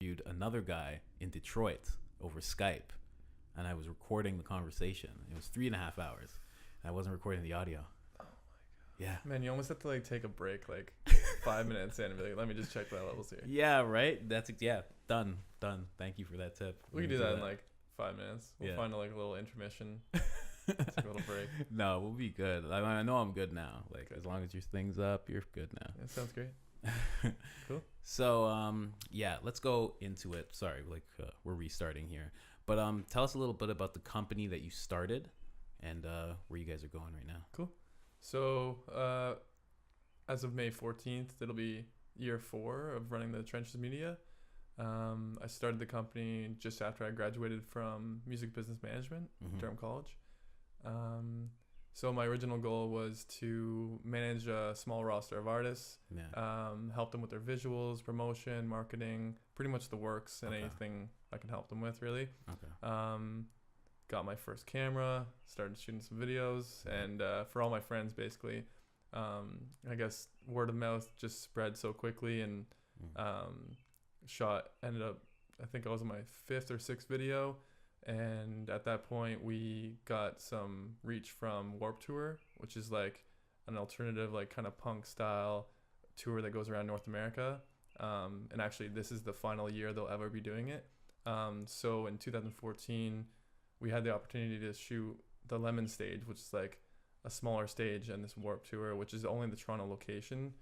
interviewed another guy in Detroit over Skype, and I was recording the conversation. It was 3.5 hours, and I wasn't recording the audio. Yeah. Man, you almost have to like take a break like 5 minutes in and be like, let me just check my levels here. Yeah, right? Done. Thank you for that tip. We can do that in like 5 minutes. We'll find like a little intermission. Take a little break. No, we'll be good. I know I'm good now. Like, as long as your thing's up, you're good now. That sounds great. Cool. So, let's go into it. Sorry, we're restarting here. But tell us a little bit about the company that you started and where you guys are going right now. Cool. So, as of May 14th, it'll be year 4 of running the Trenches Media. I started the company just after I graduated from music business management at Durham College. So my original goal was to manage a small roster of artists, help them with their visuals, promotion, marketing, pretty much the works and anything I can help them with, really. Got my first camera, started shooting some videos, and for all my friends, basically, I guess word of mouth just spread so quickly, and ended up, I think I was on my 5th or 6th video, and at that point we got some reach from Warped Tour, which is like an alternative, like kind of punk style tour that goes around North America, and actually this is the final year they'll ever be doing it. So in 2014 we had the opportunity to shoot the Lemon stage, which is like a smaller stage, and this Warped Tour, which is only the Toronto location.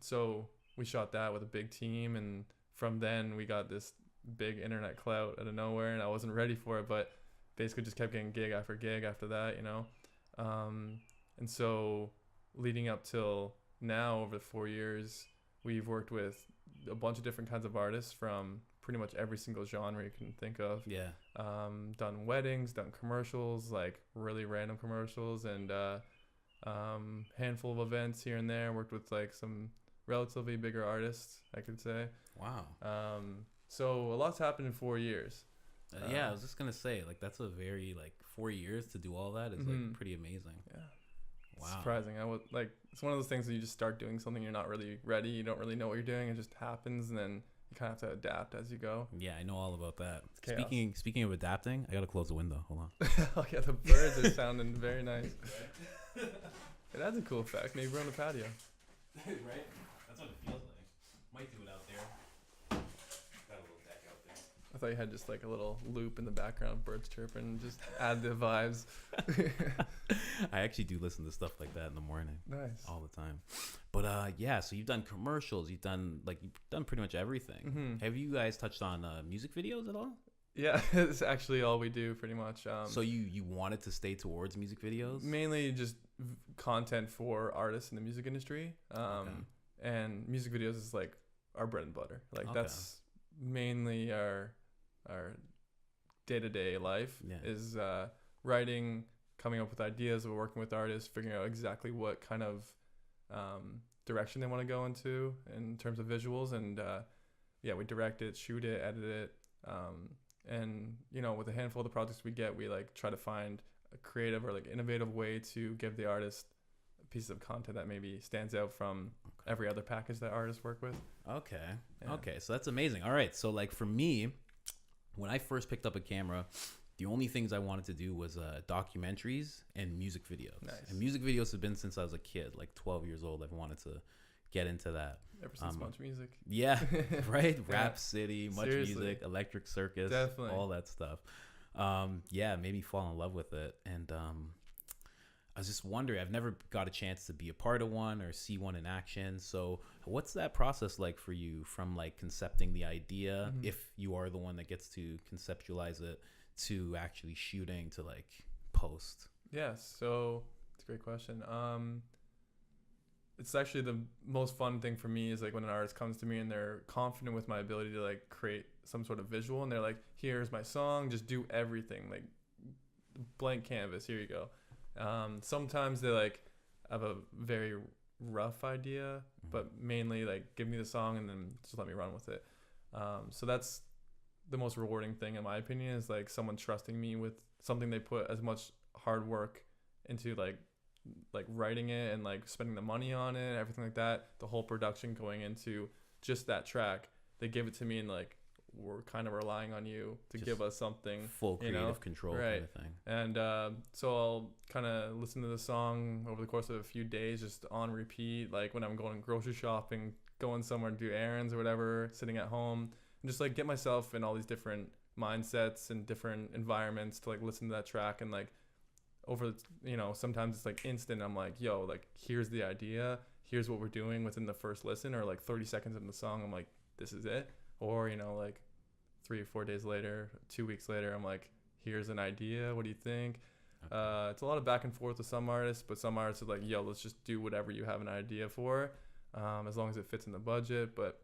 So we shot that with a big team, and from then we got this big internet clout out of nowhere, and I wasn't ready for it, but basically just kept getting gig after gig after that, you know. And so leading up till now, over the 4 years, we've worked with a bunch of different kinds of artists from pretty much every single genre you can think of. Done weddings, done commercials, like really random commercials, and handful of events here and there. Worked with like some relatively bigger artists, I could say. Wow. So a lot's happened in 4 years. I was just gonna say, like, that's a very, like, 4 years to do all that is like pretty amazing. Yeah. Wow. Surprising. It's one of those things that you just start doing something, you're not really ready, you don't really know what you're doing, it just happens, and then you kind of have to adapt as you go. Yeah, I know all about that. It's Speaking of adapting, I gotta close the window. Hold on. Oh yeah, the birds are sounding very nice. It adds a cool effect. Maybe we're on the patio. Right? That's what it feels like. Might do it out there. Got a little deck out there. I thought you had just like a little loop in the background, birds chirping, just add the vibes. I actually do listen to stuff like that in the morning. Nice. All the time. But so you've done commercials, you've done pretty much everything. Have you guys touched on music videos at all? Yeah, it's actually all we do pretty much. So you wanted to stay towards music videos? Mainly just content for artists in the music industry. And music videos is like our bread and butter. Like that's mainly our day-to-day life is writing, coming up with ideas, we're working with artists, figuring out exactly what kind of direction they want to go into in terms of visuals, and we direct it, shoot it, edit it, and you know, with a handful of the projects we get, we like try to find a creative or like innovative way to give the artist a piece of content that maybe stands out from every other package that artists work with. Okay, so that's amazing. All right, so like for me, when I first picked up a camera, the only things I wanted to do was documentaries and music videos. Nice. And music videos have been since I was a kid, like 12 years old. I've wanted to get into that. Ever since Much Music. Yeah, right? Rap City, Much Seriously. Music, Electric Circus, Definitely. all that stuff. Made me fall in love with it. And I was just wondering, I've never got a chance to be a part of one or see one in action. So what's that process like for you, from like concepting the idea, if you are the one that gets to conceptualize it, to actually shooting, to like post? Yeah, so it's a great question. It's actually the most fun thing for me is like when an artist comes to me and they're confident with my ability to like create some sort of visual, and they're like, here's my song, just do everything, like blank canvas, here you go. Sometimes they like have a very rough idea, but mainly like give me the song and then just let me run with it. So that's the most rewarding thing in my opinion, is like someone trusting me with something they put as much hard work into, like writing it and like spending the money on it and everything like that, the whole production going into just that track, they give it to me and like we're kind of relying on you to Just give us something, full creative control kind of thing. And so I'll kind of listen to the song over the course of a few days, just on repeat, like when I'm going grocery shopping, going somewhere to do errands or whatever, sitting at home, and just like get myself in all these different mindsets and different environments to like listen to that track. And like over, sometimes it's like instant. I'm like, yo, like here's the idea, here's what we're doing within the first listen, or like 30 seconds in the song, I'm like, this is it. Or like 3 or 4 days later, 2 weeks later, I'm like, here's an idea, what do you think? Okay. It's a lot of back and forth with some artists, but some artists are like, yo, let's just do whatever you have an idea for, as long as it fits in the budget. But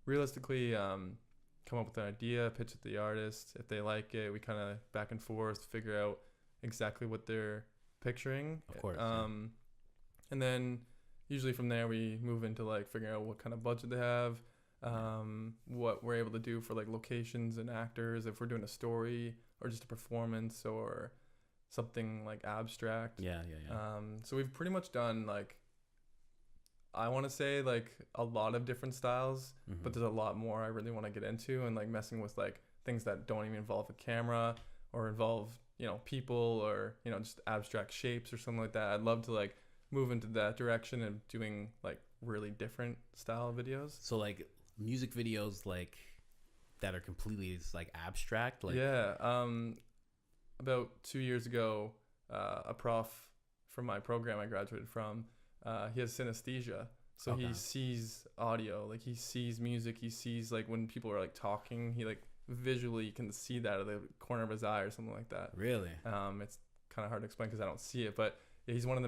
realistically, come up with an idea, pitch it to the artist. If they like it, we kind of back and forth, figure out exactly what they're picturing. Of course. And then usually from there, we move into like figuring out what kind of budget they have, what we're able to do for like locations and actors, if we're doing a story or just a performance or something like abstract. So we've pretty much done like, I want to say like a lot of different styles, but there's a lot more I really want to get into, and like messing with like things that don't even involve a camera or involve people or just abstract shapes or something like that. I'd love to like move into that direction and doing like really different style videos. So like music videos like that are completely just like abstract, like about 2 years ago, a prof from my program I graduated from, he has synesthesia, so he sees audio, like he sees music, he sees like when people are like talking, he like visually can see that out of the corner of his eye or something like that. Really? It's kind of hard to explain because I don't see it, but he's one of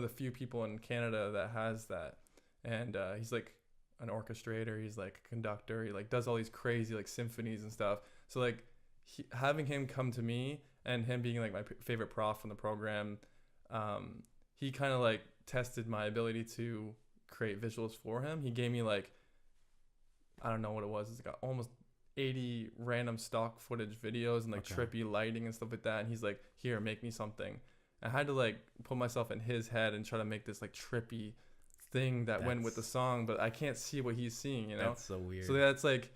the few people in Canada that has that. And he's like an orchestrator, he's like a conductor, he like does all these crazy like symphonies and stuff. So like having him come to me and him being like my favorite prof in the program, he kind of like tested my ability to create visuals for him. He gave me like, I don't know what it was, it's got almost 80 random stock footage videos and like trippy lighting and stuff like that. And he's like, here, make me something. I had to like put myself in his head and try to make this like trippy thing that went with the song, but I can't see what he's seeing, That's so weird. So that's like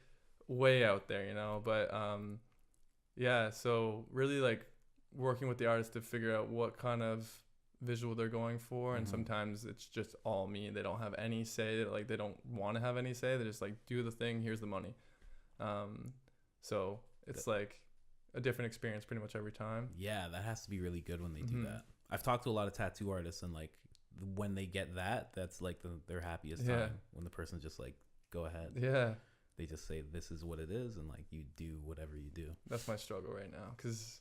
way out there, but so really like working with the artist to figure out what kind of visual they're going for. And sometimes it's just all me, they don't have any say, like they don't want to have any say, they just like do the thing, here's the money. So it's like a different experience pretty much every time. Yeah, that has to be really good when they do that. I've talked to a lot of tattoo artists, and like when they get that, that's like their happiest time, when the person just like, go ahead. Yeah, they just say this is what it is, and like you do whatever you do. That's my struggle right now, because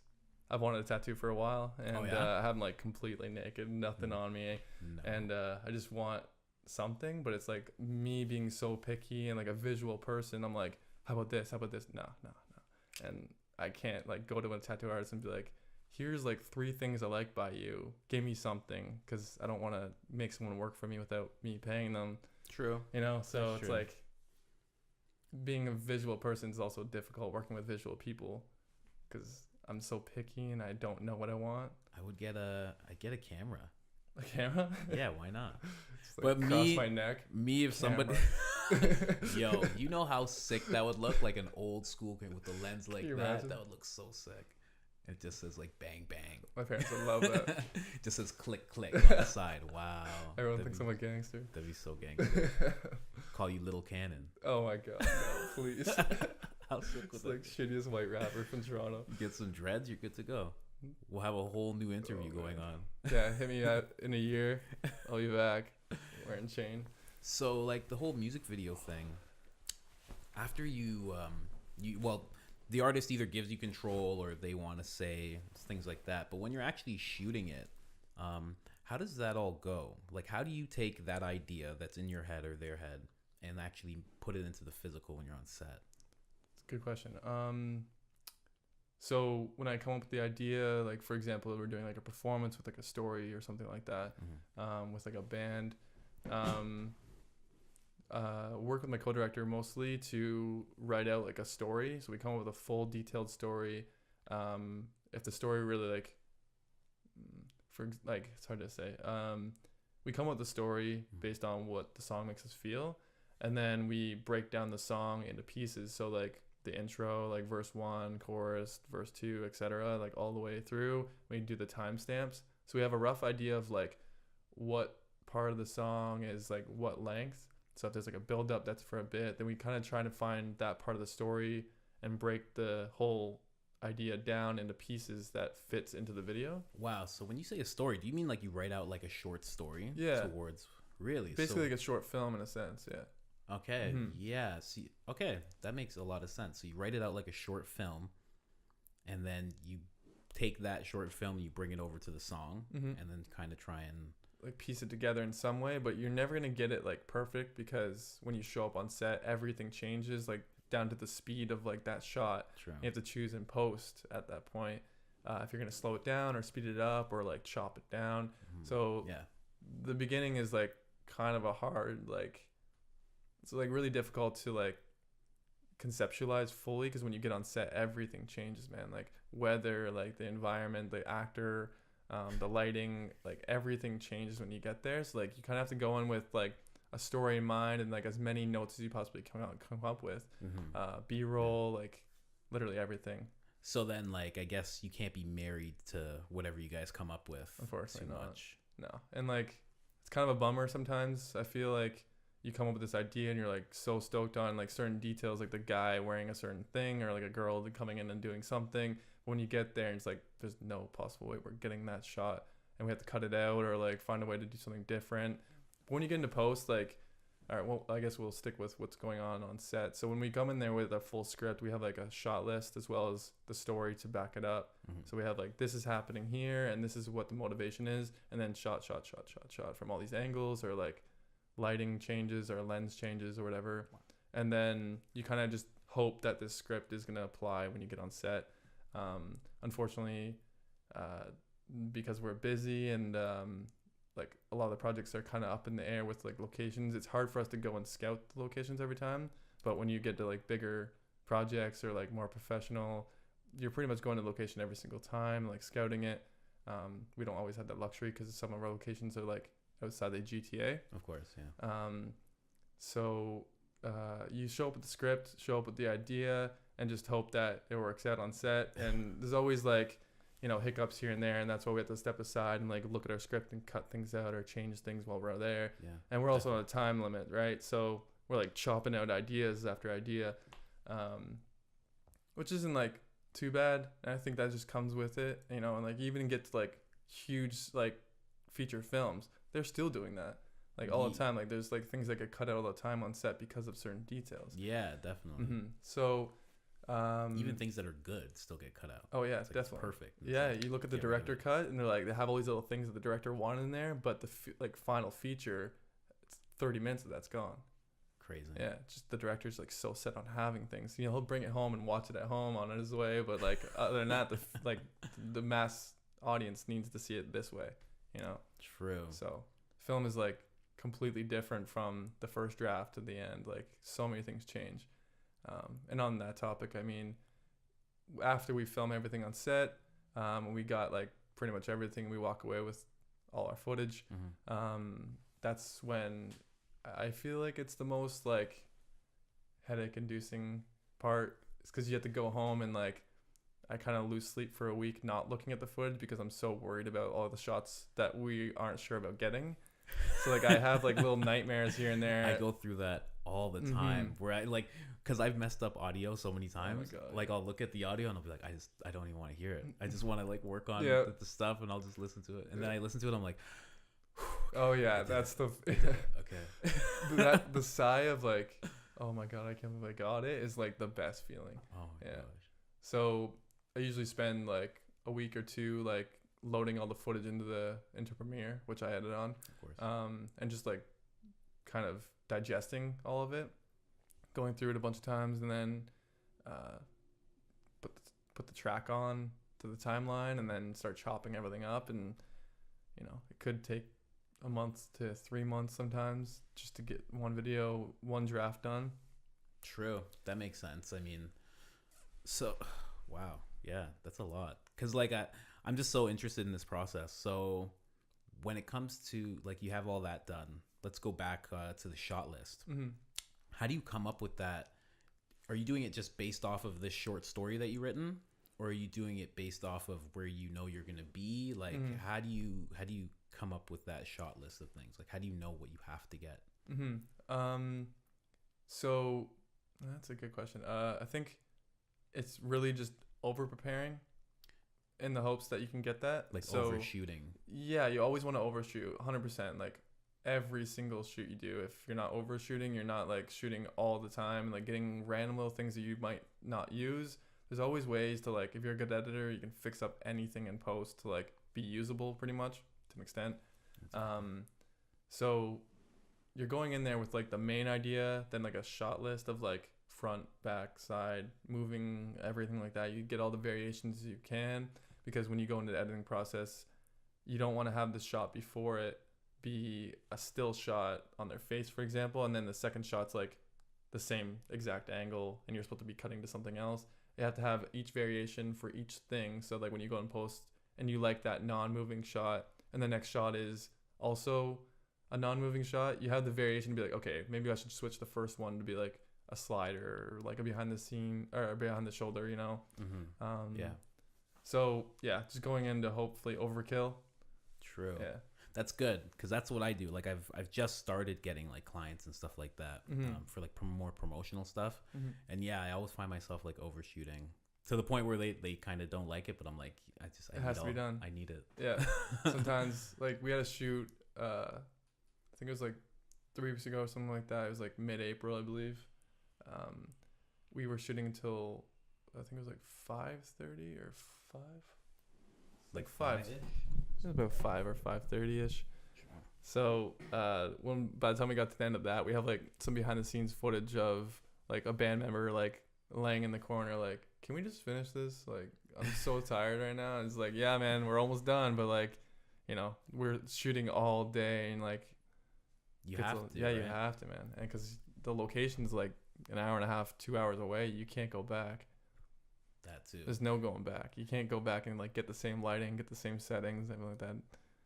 I've wanted a tattoo for a while, and I'm like completely naked, nothing on me, and I just want something, but it's like me being so picky and like a visual person, I'm like, how about this, no, and I can't like go to a tattoo artist and be like, here's like 3 things I like by you, give me something, because I don't want to make someone work for me without me paying them. True. So That's it's true. like being a visual person is also difficult, working with visual people, because I'm so picky and I don't know what I want. I'd get a camera. A camera? Yeah, why not? Just, like, but cross my neck. If somebody yo, you know how sick that would look, like an old school camera with the lens like that. Imagine? That would look so sick. It just says like bang bang. My parents would love that. It just says click click on the side. Wow. Everyone thinks I'm a gangster. That'd be so gangster. Call you Little Cannon. Oh my god, no, please. How sick It's would like that be? shittiest white rapper from Toronto. You get some dreads, you're good to go. We'll have a whole new interview going on. Yeah, hit me out in a year. I'll be back wearing chain. So like the whole music video thing, after you the artist either gives you control or they want to say things like that, but when you're actually shooting it, how does that all go? Like, how do you take that idea that's in your head or their head and actually put it into the physical when you're on set? It's a good question. So when I come up with the idea, like for example, we're doing like a performance with like a story or something like that, with like a band, work with my co-director mostly to write out like a story. So we come up with a full detailed story. If the story really it's hard to say. We come up with the story based on what the song makes us feel. and then we break down the song into pieces. So like the intro, like verse 1, chorus, verse 2, etc., like all the way through. We do the timestamps, so we have a rough idea of like what part of the song is like what length. So if there's like a build up that's for a bit, then we kind of try to find that part of the story and break the whole idea down into pieces that fits into the video. Wow. So when you say a story, do you mean like you write out like a short story? Yeah. Towards really Basically so, like a short film in a sense. Yeah. okay. Yeah. See. Okay, that makes a lot of sense. So you write it out like a short film, and then you take that short film and you bring it over to the song, and then kind of try and like piece it together in some way, but you're never gonna get it like perfect, because when you show up on set, everything changes like down to the speed of like that shot. True. You have to choose in post at that point if you're gonna slow it down or speed it up or like chop it down. So yeah. the beginning is like kind of a hard, like it's like really difficult to like conceptualize fully, because when you get on set, everything changes, man. Like weather, like the environment, the actor, the lighting, like everything changes when you get there. So like you kind of have to go in with like a story in mind and like as many notes as you possibly come up with. B-roll, like literally everything. So then, like, I guess you can't be married to whatever you guys come up with. Unfortunately, too not. much. No, and like it's kind of a bummer sometimes. I feel like you come up with this idea and you're like so stoked on like certain details, like the guy wearing a certain thing or like a girl coming in and doing something. But when you get there, it's like there's no possible way we're getting that shot, and we have to cut it out or like find a way to do something different. But when you get into post, like, all right, well, I guess we'll stick with what's going on set. So when we come in there with a full script, we have like a shot list as well as the story to back it up. So we have like, this is happening here and this is what the motivation is. And then shot from all these angles, or like lighting changes or lens changes or whatever. And then you kind of just hope that this script is going to apply when you get on set. Unfortunately, because we're busy and like a lot of the projects are kind of up in the air with like locations, it's hard for us to go and scout the locations every time. But when you get to like bigger projects or like more professional, you're pretty much going to location every single time, like scouting it. We don't always have that luxury because some of our locations are like outside the GTA. Of course, yeah. So you show up with the script, show up with the idea, and just hope that it works out on set. And there's always like, you know, hiccups here and there, and that's why we have to step aside and like look at our script and cut things out or change things while we're there. Yeah. And we're also on a time limit, right? So we're like chopping out ideas after idea, which isn't like too bad. And I think that just comes with it, you know. And like even get to like huge like feature films, they're still doing that like all the time. Like there's like things that get cut out all the time on set because of certain details. Yeah, definitely. So even things that are good still get cut out. Oh yeah, it's like definitely. It's perfect. It's yeah, like, you look at the director cut and they're like, they have all these little things that the director wanted in there, but the like final feature, it's 30 minutes of that's gone. Crazy. Yeah, just the director's like so set on having things. You know, he'll bring it home and watch it at home on his way, but like other than that, the mass audience needs to see it this way. You know. True. So film is like completely different from the first draft to the end. Like so many things change. And on that topic, I mean, after we film everything on set, we got like pretty much everything. We walk away with all our footage. That's when I feel like it's the most like headache-inducing part. It's because you have to go home and like I kind of lose sleep for a week not looking at the footage because I'm so worried about all the shots that we aren't sure about getting. So like I have like little nightmares here and there. I go through that all the time where I like, because I've messed up audio so many times. Oh my God. Like I'll look at the audio and I'll be like, I don't even want to hear it. I just want to like work on the stuff and I'll just listen to it. And then I listen to it, I'm like, oh yeah, that's the okay. the sigh of like, oh my God, I can't believe I got it is like the best feeling. Oh my gosh. So I usually spend like a week or two like loading all the footage into Premiere, which I edit on, of course. And just like kind of digesting all of it, going through it a bunch of times, and then put the track on to the timeline, and then start chopping everything up. And you know, it could take a month to 3 months sometimes just to get one draft done. True, that makes sense. I mean, so wow, yeah, that's a lot. Because like I'm just so interested in this process. So when it comes to like you have all that done, let's go back to the shot list. How do you come up with that? Are you doing it just based off of this short story that you written, or are you doing it based off of where you know you're gonna be? Like, how do you come up with that shot list of things? Like, how do you know what you have to get? So that's a good question. I think it's really just over preparing in the hopes that you can get that. Like, so, overshooting. Yeah, you always want to overshoot 100%. Like every single shoot you do, if you're not overshooting, you're not like shooting all the time and like getting random little things that you might not use. There's always ways to, like, if you're a good editor, you can fix up anything in post to like be usable pretty much to an extent. So you're going in there with like the main idea, then like a shot list of like front, back, side, moving, everything like that. You get all the variations you can, because when you go into the editing process, you don't want to have the shot before it be a still shot on their face, for example, and then the second shot's like the same exact angle and you're supposed to be cutting to something else. You have to have each variation for each thing, so like when you go and post and you like that non-moving shot and the next shot is also a non-moving shot, you have the variation to be like, okay, maybe I should switch the first one to be like a slider or like a behind the scene or behind the shoulder, you know. So yeah, just going into hopefully overkill. True. Yeah, that's good, because that's what I do. Like I've just started getting like clients and stuff like that for like more promotional stuff, and yeah, I always find myself like overshooting to the point where they kind of don't like it, but I'm like, it has to be done. I need it. Yeah. Sometimes like we had a shoot. I think it was like 3 weeks ago or something like that. It was like mid-April, I believe. We were shooting until I think it was like 5:30 or 5. Like 5. It was about 5 or 5:30ish. So when by the time we got to the end of that, we have like some behind the scenes footage of like a band member like laying in the corner like, can we just finish this? Like, I'm so tired right now. And it's like, yeah, man, we're almost done, but like, you know, we're shooting all day and like you have to. Yeah, right? You have to, man. And because the location's like an hour and a half, 2 hours away, you can't go back. That too. There's no going back. You can't go back and like get the same lighting, get the same settings, everything like that.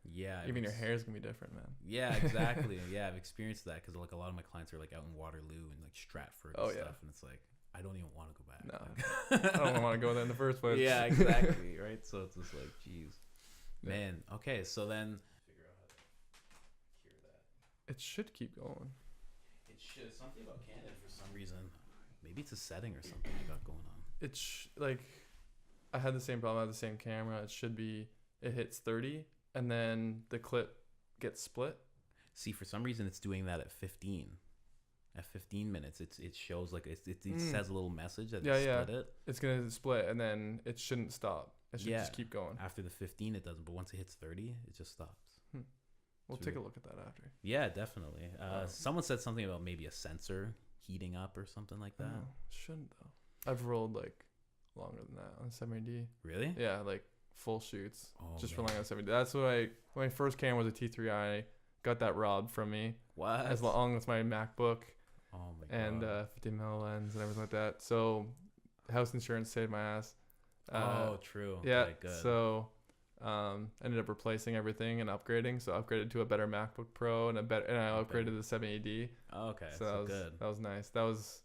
Yeah. Even your hair's gonna be different, man. Yeah, exactly. Yeah, I've experienced that because like a lot of my clients are like out in Waterloo and like Stratford and stuff, and it's like I don't even want to go back. No, I don't want to go there in the first place. Yeah, exactly. Right. So it's just like, geez, man. Okay, so then figure out how to cure that. It should keep going. It should. Something about Canon for some reason. Maybe it's a setting or something I got going on. It's like I had the same problem. I had the same camera. It should be. It hits 30, and then the clip gets split. See, for some reason, it's doing that at 15. At 15 minutes, it shows like it says a little message that it split it. It's gonna split, and then it shouldn't stop. It should just keep going. After the 15, it doesn't. But once it hits 30, it just stops. We'll take a look at that after. Yeah, definitely. Someone said something about maybe a sensor heating up or something like that. Oh, shouldn't though. I've rolled like longer than that on 70D. Really? Yeah, like full shoots. Just relying on 70D. That's what my first camera was a T3i. Got that robbed from me. What? As long as my MacBook. Oh my god. And 50mm lens and everything like that. So house insurance saved my ass. True. Yeah. Okay, good. So ended up replacing everything and upgrading. So I upgraded to a better MacBook Pro and I upgraded to the 70D. Okay. So that was good. That was nice. That was,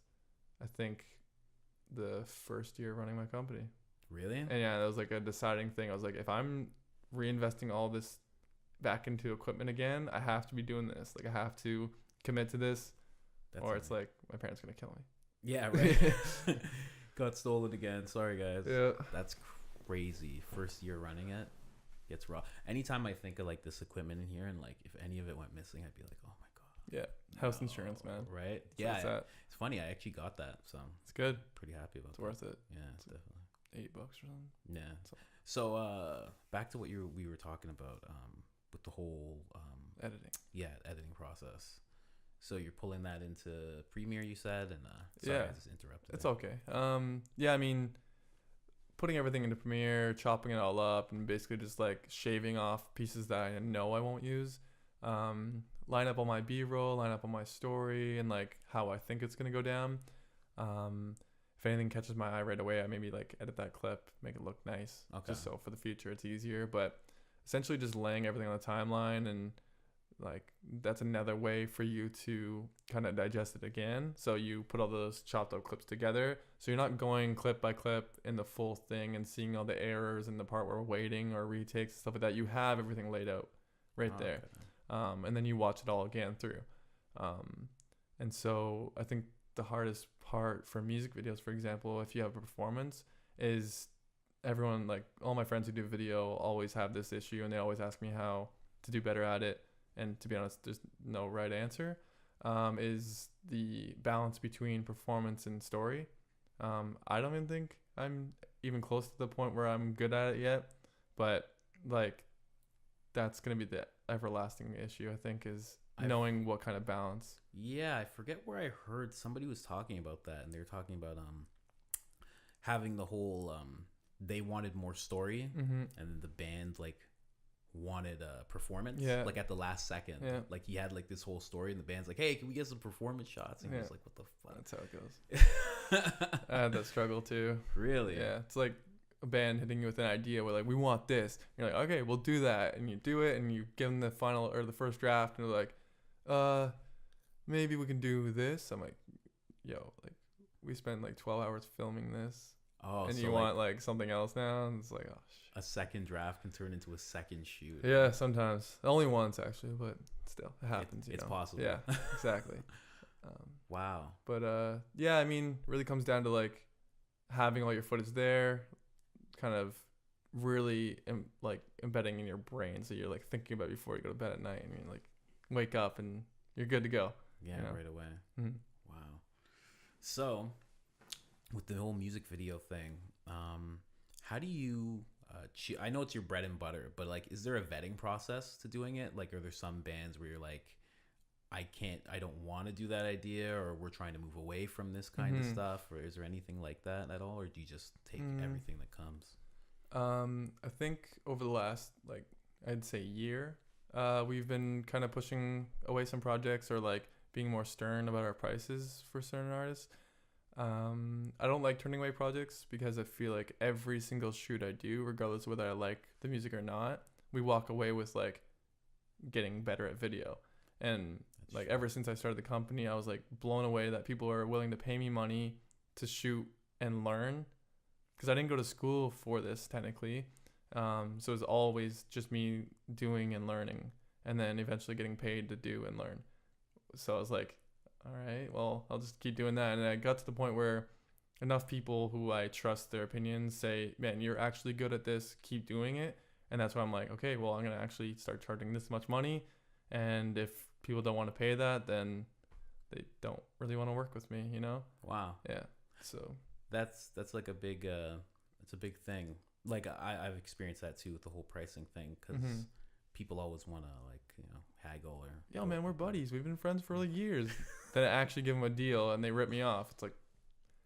I think, the first year running my company. Really? And yeah, that was like a deciding thing. I was like, if I'm reinvesting all this back into equipment again, I have to be doing this. Like, I have to commit to this. It's like my parents gonna kill me. Yeah, right. Got stolen again. Sorry, guys. Yeah. That's crazy. First year running it gets raw. Anytime I think of like this equipment in here and like if any of it went missing, I'd be like, oh my god. Yeah. House insurance, man. Right? So yeah. It's funny. I actually got that, so it's good. Pretty happy about it. It's worth it. Yeah, it's definitely $8 or something. Yeah. So back to what we were talking about with the whole editing. Yeah, editing process. So you're pulling that into Premiere, you said, and sorry, I just interrupted. It's okay. Yeah, I mean, putting everything into Premiere, chopping it all up, and basically just like shaving off pieces that I know I won't use. Line up all my B-roll, line up all my story, and like how I think it's gonna go down. If anything catches my eye right away, I maybe like edit that clip, make it look nice, just so for the future it's easier. But essentially, just laying everything on the timeline and like that's another way for you to kind of digest it again. So you put all those chopped up clips together, so you're not going clip by clip in the full thing and seeing all the errors in the part where we're waiting or retakes and stuff like that. You have everything laid out right there. Okay. And then you watch it all again through. And so I think the hardest part for music videos, for example, if you have a performance, is everyone, like all my friends who do video always have this issue, and they always ask me how to do better at it. And to be honest, there's no right answer, is the balance between performance and story. I don't even think I'm even close to the point where I'm good at it yet, but like that's going to be the everlasting issue, I think, is knowing what kind of balance. Yeah, I forget where I heard somebody was talking about that, and they were talking about having the whole they wanted more story, and then the band like wanted a performance, like at the last second. Like he had like this whole story, and the band's like, hey, can we get some performance shots? And he was like, what the fuck? That's how it goes. I had that struggle too. Really? Yeah, it's like a band hitting you with an idea where like, we want this. You're like, okay, we'll do that, and you do it, and you give them the final or the first draft, and they're like, maybe we can do this. I'm like, yo, like we spent like 12 hours filming this. Oh, and so you want like something else now? And it's like, oh shit. A second draft can turn into a second shoot. Yeah, sometimes. Only once actually, but still, it happens. It's possible. Yeah, exactly. Wow. But yeah, I mean, really comes down to like having all your footage there, kind of really like embedding in your brain, so you're like thinking about it before you go to bed at night, and you like wake up and you're good to go. Yeah, you know? right away. Mm-hmm. Wow. So, with the whole music video thing, how do you I know it's your bread and butter, but like, is there a vetting process to doing it? Like, are there some bands where you're like, I don't want to do that idea, or we're trying to move away from this kind of stuff, or is there anything like that at all, or do you just take everything that comes? I think over the last, like, I'd say year, we've been kind of pushing away some projects, or like being more stern about our prices for certain artists. I don't like turning away projects because I feel like every single shoot I do, regardless of whether I like the music or not, we walk away with like getting better at video. And that's like true. Ever since I started the company, I was like blown away that people are willing to pay me money to shoot and learn, because I didn't go to school for this technically. So it's always just me doing and learning, and then eventually getting paid to do and learn. So I was like, all right, well, I'll just keep doing that. And I got to the point where enough people who I trust their opinions say, man, you're actually good at this, keep doing it. And that's why I'm like, okay, well, I'm going to actually start charging this much money. And if people don't want to pay that, then they don't really want to work with me, you know? Wow. Yeah. So that's like a big, it's a big thing. Like I've experienced that too with the whole pricing thing, because people always want to like, haggle or. Yo, man, we're buddies. We've been friends for like years. Then I actually give them a deal and they rip me off. It's like,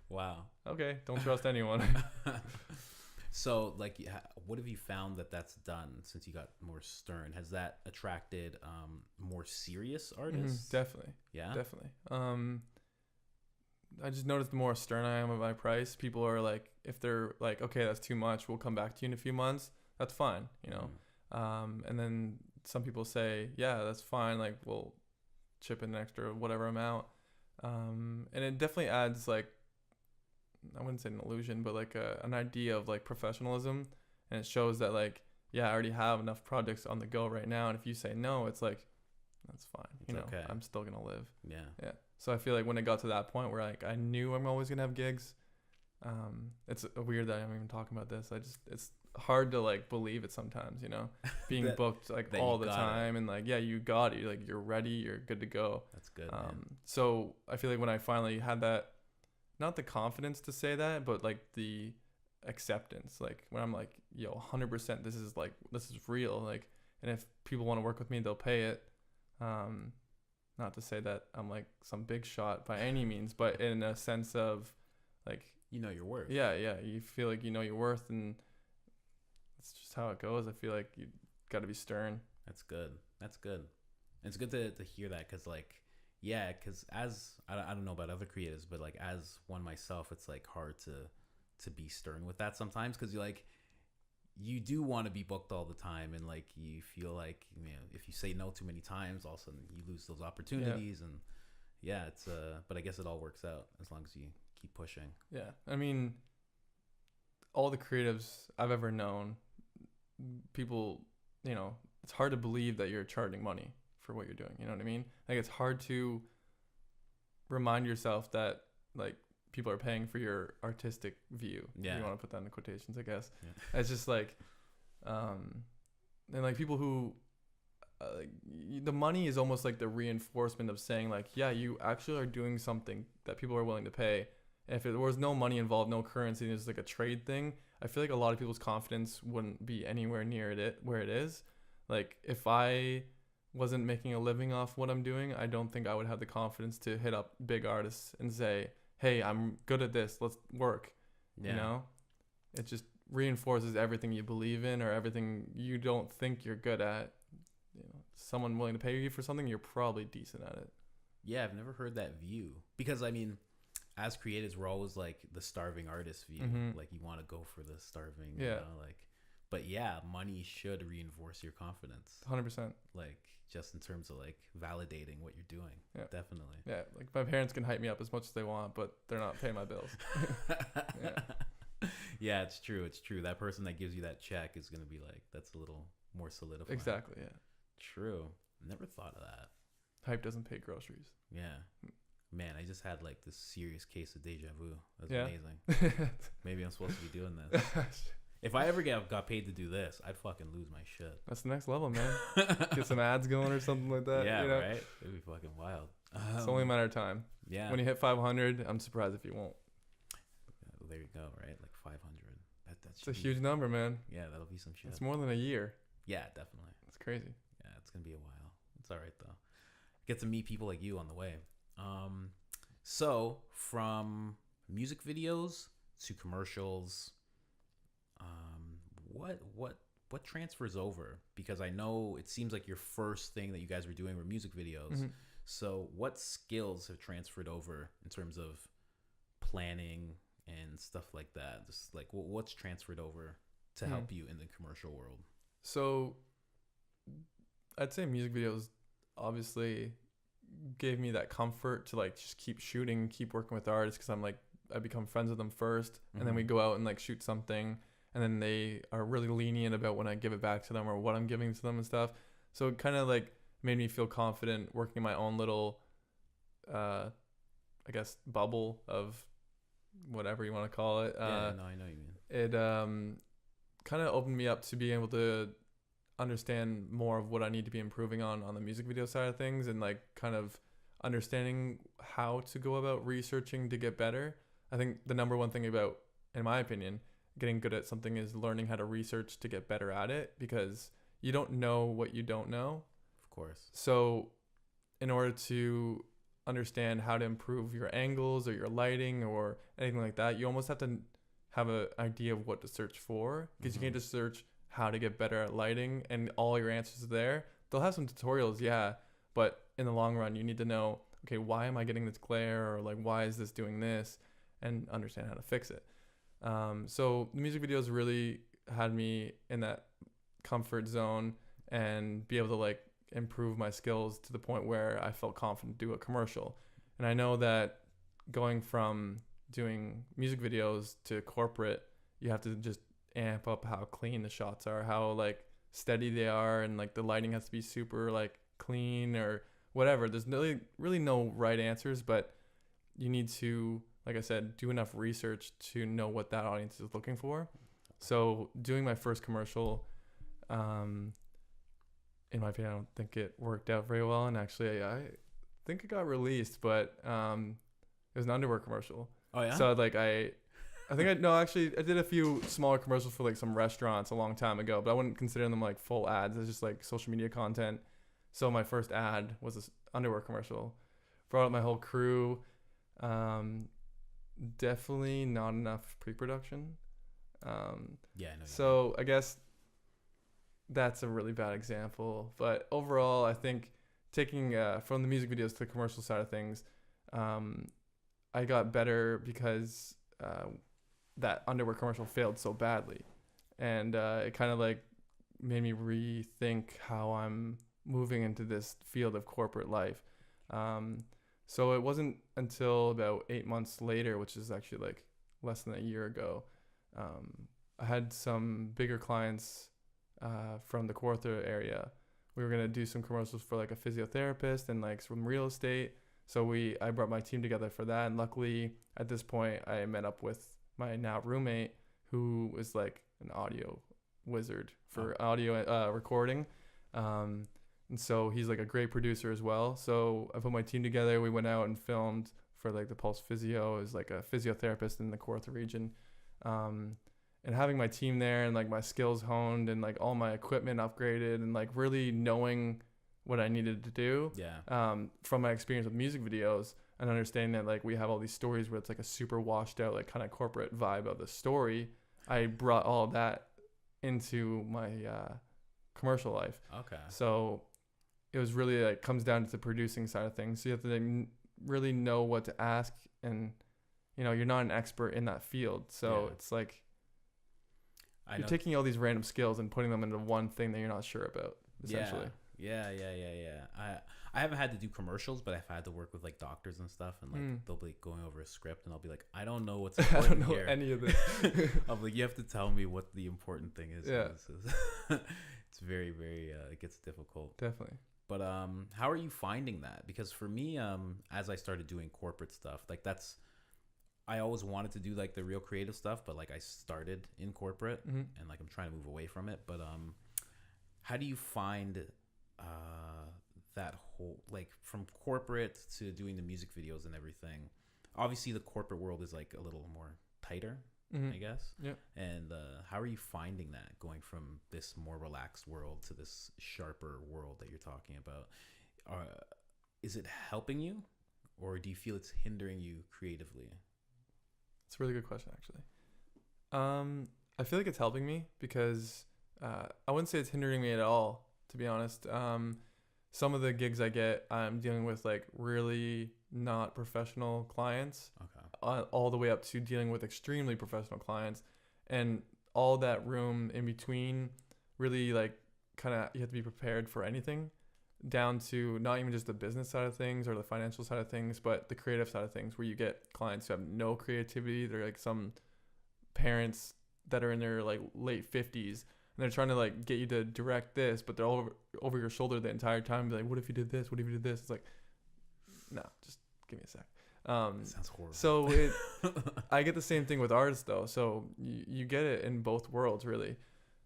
wow. Okay, don't trust anyone. So, like, what have you found that's done since you got more stern? Has that attracted more serious artists? Definitely. Yeah? Definitely. I just noticed the more stern I am at my price, people are like, if they're like, okay, that's too much, we'll come back to you in a few months, that's fine, you know? And then some people say, yeah, that's fine, like, we'll chip in an extra whatever amount. And it definitely adds, like, I wouldn't say an illusion, but like an idea of like professionalism, and it shows that like, yeah, I already have enough projects on the go right now, and if you say no, it's like, that's fine, you know, okay. I'm still gonna live. Yeah. So I feel like when it got to that point where like I knew I'm always gonna have gigs, it's weird that I'm even talking about this. It's hard to like believe it sometimes, you know, being booked like all the time, and like, yeah, you got it, like you're ready, you're good to go. That's good. So I feel like when I finally had that, not the confidence to say that, but like the acceptance, like when I'm like, yo, 100%, this is real, like, and if people want to work with me, they'll pay it. Not to say that I'm like some big shot by any means, but in a sense of like, you know your worth. Yeah, you feel like you know your worth, and it's just how it goes. I feel like you got to be stern. That's good. And it's good to hear that, because like, yeah, because as I don't know about other creatives, but like as one myself, it's like hard to be stern with that sometimes, because you do want to be booked all the time, and like you feel like, you know, if you say no too many times, all of a sudden you lose those opportunities. And yeah, it's but I guess it all works out as long as you keep pushing. Yeah, I mean, all the creatives I've ever known, people, you know, it's hard to believe that you're charging money for what you're doing. You know what I mean? Like, it's hard to remind yourself that, like, people are paying for your artistic view. Yeah. You want to put that in the quotations, I guess. Yeah. It's just like, and like people who, the money is almost like the reinforcement of saying like, yeah, you actually are doing something that people are willing to pay. And if there was no money involved, no currency, and it's like a trade thing, I feel like a lot of people's confidence wouldn't be anywhere near it where it is. Like, if I wasn't making a living off what I'm doing, I don't think I would have the confidence to hit up big artists and say, hey, I'm good at this, let's work. You know, it just reinforces everything you believe in or everything you don't think you're good at. You know, someone willing to pay you for something, you're probably decent at it. Yeah, I've never heard that view, because I mean, as creatives, we're always like the starving artist view. Like, you want to go for the starving, you know, like, but yeah, money should reinforce your confidence. 100%. Like, just in terms of like validating what you're doing. Yeah. Definitely. Yeah, like my parents can hype me up as much as they want, but they're not paying my bills. Yeah, it's true. It's true. That person that gives you that check is going to be like, that's a little more solidified. Exactly, yeah. True. Never thought of that. Hype doesn't pay groceries. Yeah. Man, I just had like this serious case of deja vu. That's amazing. Maybe I'm supposed to be doing this. If I ever got paid to do this, I'd fucking lose my shit. That's the next level, man. Get some ads going or something like that. Yeah, you know? right? It'd be fucking wild. It's only a matter of time. Yeah. When you hit 500, I'm surprised if you won't. There you go, right? Like 500. That's a huge number, man. Yeah, that'll be some shit. It's more than a year. Yeah, definitely. It's crazy. Yeah, it's going to be a while. It's all right, though. Get to meet people like you on the way. So from music videos to commercials, what transfers over? Because I know it seems like your first thing that you guys were doing were music videos. So what skills have transferred over in terms of planning and stuff like that? Just like what's transferred over to help you in the commercial world? So I'd say music videos obviously gave me that comfort to like just keep shooting, keep working with artists, because I'm like, I become friends with them first, and then we go out and like shoot something, and then they are really lenient about when I give it back to them or what I'm giving to them and stuff. So it kind of like made me feel confident working in my own little I guess bubble of whatever you want to call it. No, I know what you mean. It kind of opened me up to being able to understand more of what I need to be improving on the music video side of things, and like kind of understanding how to go about researching to get better. I think the number one thing about, in my opinion, getting good at something is learning how to research to get better at it, because you don't know what you don't know. Of course. So in order to understand how to improve your angles or your lighting or anything like that, you almost have to have an idea of what to search for, because you can't just search how to get better at lighting and all your answers are there. They'll have some tutorials, yeah, but in the long run you need to know, okay, why am I getting this glare, or like why is this doing this, and understand how to fix it. So the music videos really had me in that comfort zone and be able to like improve my skills to the point where I felt confident to do a commercial. And I know that going from doing music videos to corporate, you have to just amp up how clean the shots are, how like steady they are, and like the lighting has to be super like clean or whatever. There's really no right answers, but you need to, like I said, do enough research to know what that audience is looking for. So doing my first commercial, in my opinion, I don't think it worked out very well, and actually I think it got released, but it was an underwear commercial. Oh yeah. So like I did a few smaller commercials for like some restaurants a long time ago, but I wouldn't consider them like full ads. It's just like social media content. So my first ad was this underwear commercial. Brought up my whole crew. Definitely not enough pre-production. So I guess that's a really bad example. But overall, I think taking from the music videos to the commercial side of things, I got better because that underwear commercial failed so badly. and it kind of like made me rethink how I'm moving into this field of corporate life. So it wasn't until about 8 months later, which is actually like less than a year ago, I had some bigger clients from the Kawartha area. We were gonna do some commercials for like a physiotherapist and like some real estate. So I brought my team together for that, and luckily at this point I met up with my now roommate, who is like an audio wizard for audio recording. And so he's like a great producer as well. So I put my team together. We went out and filmed for like the Pulse Physio, is like a physiotherapist in the Kawartha region. And having my team there and like my skills honed and like all my equipment upgraded and like really knowing what I needed to do. Yeah. From my experience with music videos and understanding that like we have all these stories where it's like a super washed out, like kind of corporate vibe of the story. I brought all of that into my commercial life. Okay. So it was really like comes down to the producing side of things. So you have to like, really know what to ask, and you know, you're not an expert in that field. So it's like you're taking all these random skills and putting them into one thing that you're not sure about, essentially. Yeah. I haven't had to do commercials, but I've had to work with like doctors and stuff, and like they'll be going over a script, and I'll be like, I don't know what's important I don't know here. any of this. I'm like, you have to tell me what the important thing is. Yeah. It's very, very. It gets difficult. Definitely. But how are you finding that? Because for me, as I started doing corporate stuff, like I always wanted to do like the real creative stuff, but like I started in corporate and like I'm trying to move away from it. But how do you find that whole, like from corporate to doing the music videos and everything? Obviously the corporate world is like a little more tighter, I guess. Yeah. And how are you finding that, going from this more relaxed world to this sharper world that you're talking about? Is it helping you, or do you feel it's hindering you creatively? It's a really good question, actually. I feel like it's helping me because I wouldn't say it's hindering me at all, to be honest. Some of the gigs I get, I'm dealing with like really not professional clients. Okay. All the way up to dealing with extremely professional clients, and all that room in between, really like kind of you have to be prepared for anything, down to not even just the business side of things or the financial side of things, but the creative side of things, where you get clients who have no creativity. They're like some parents that are in their like late 50s, and they're trying to like get you to direct this, but they're all over your shoulder the entire time. Be like, what if you did this? What if you did this? It's like, no, just give me a sec. That sounds horrible. So I get the same thing with artists though. So you get it in both worlds really.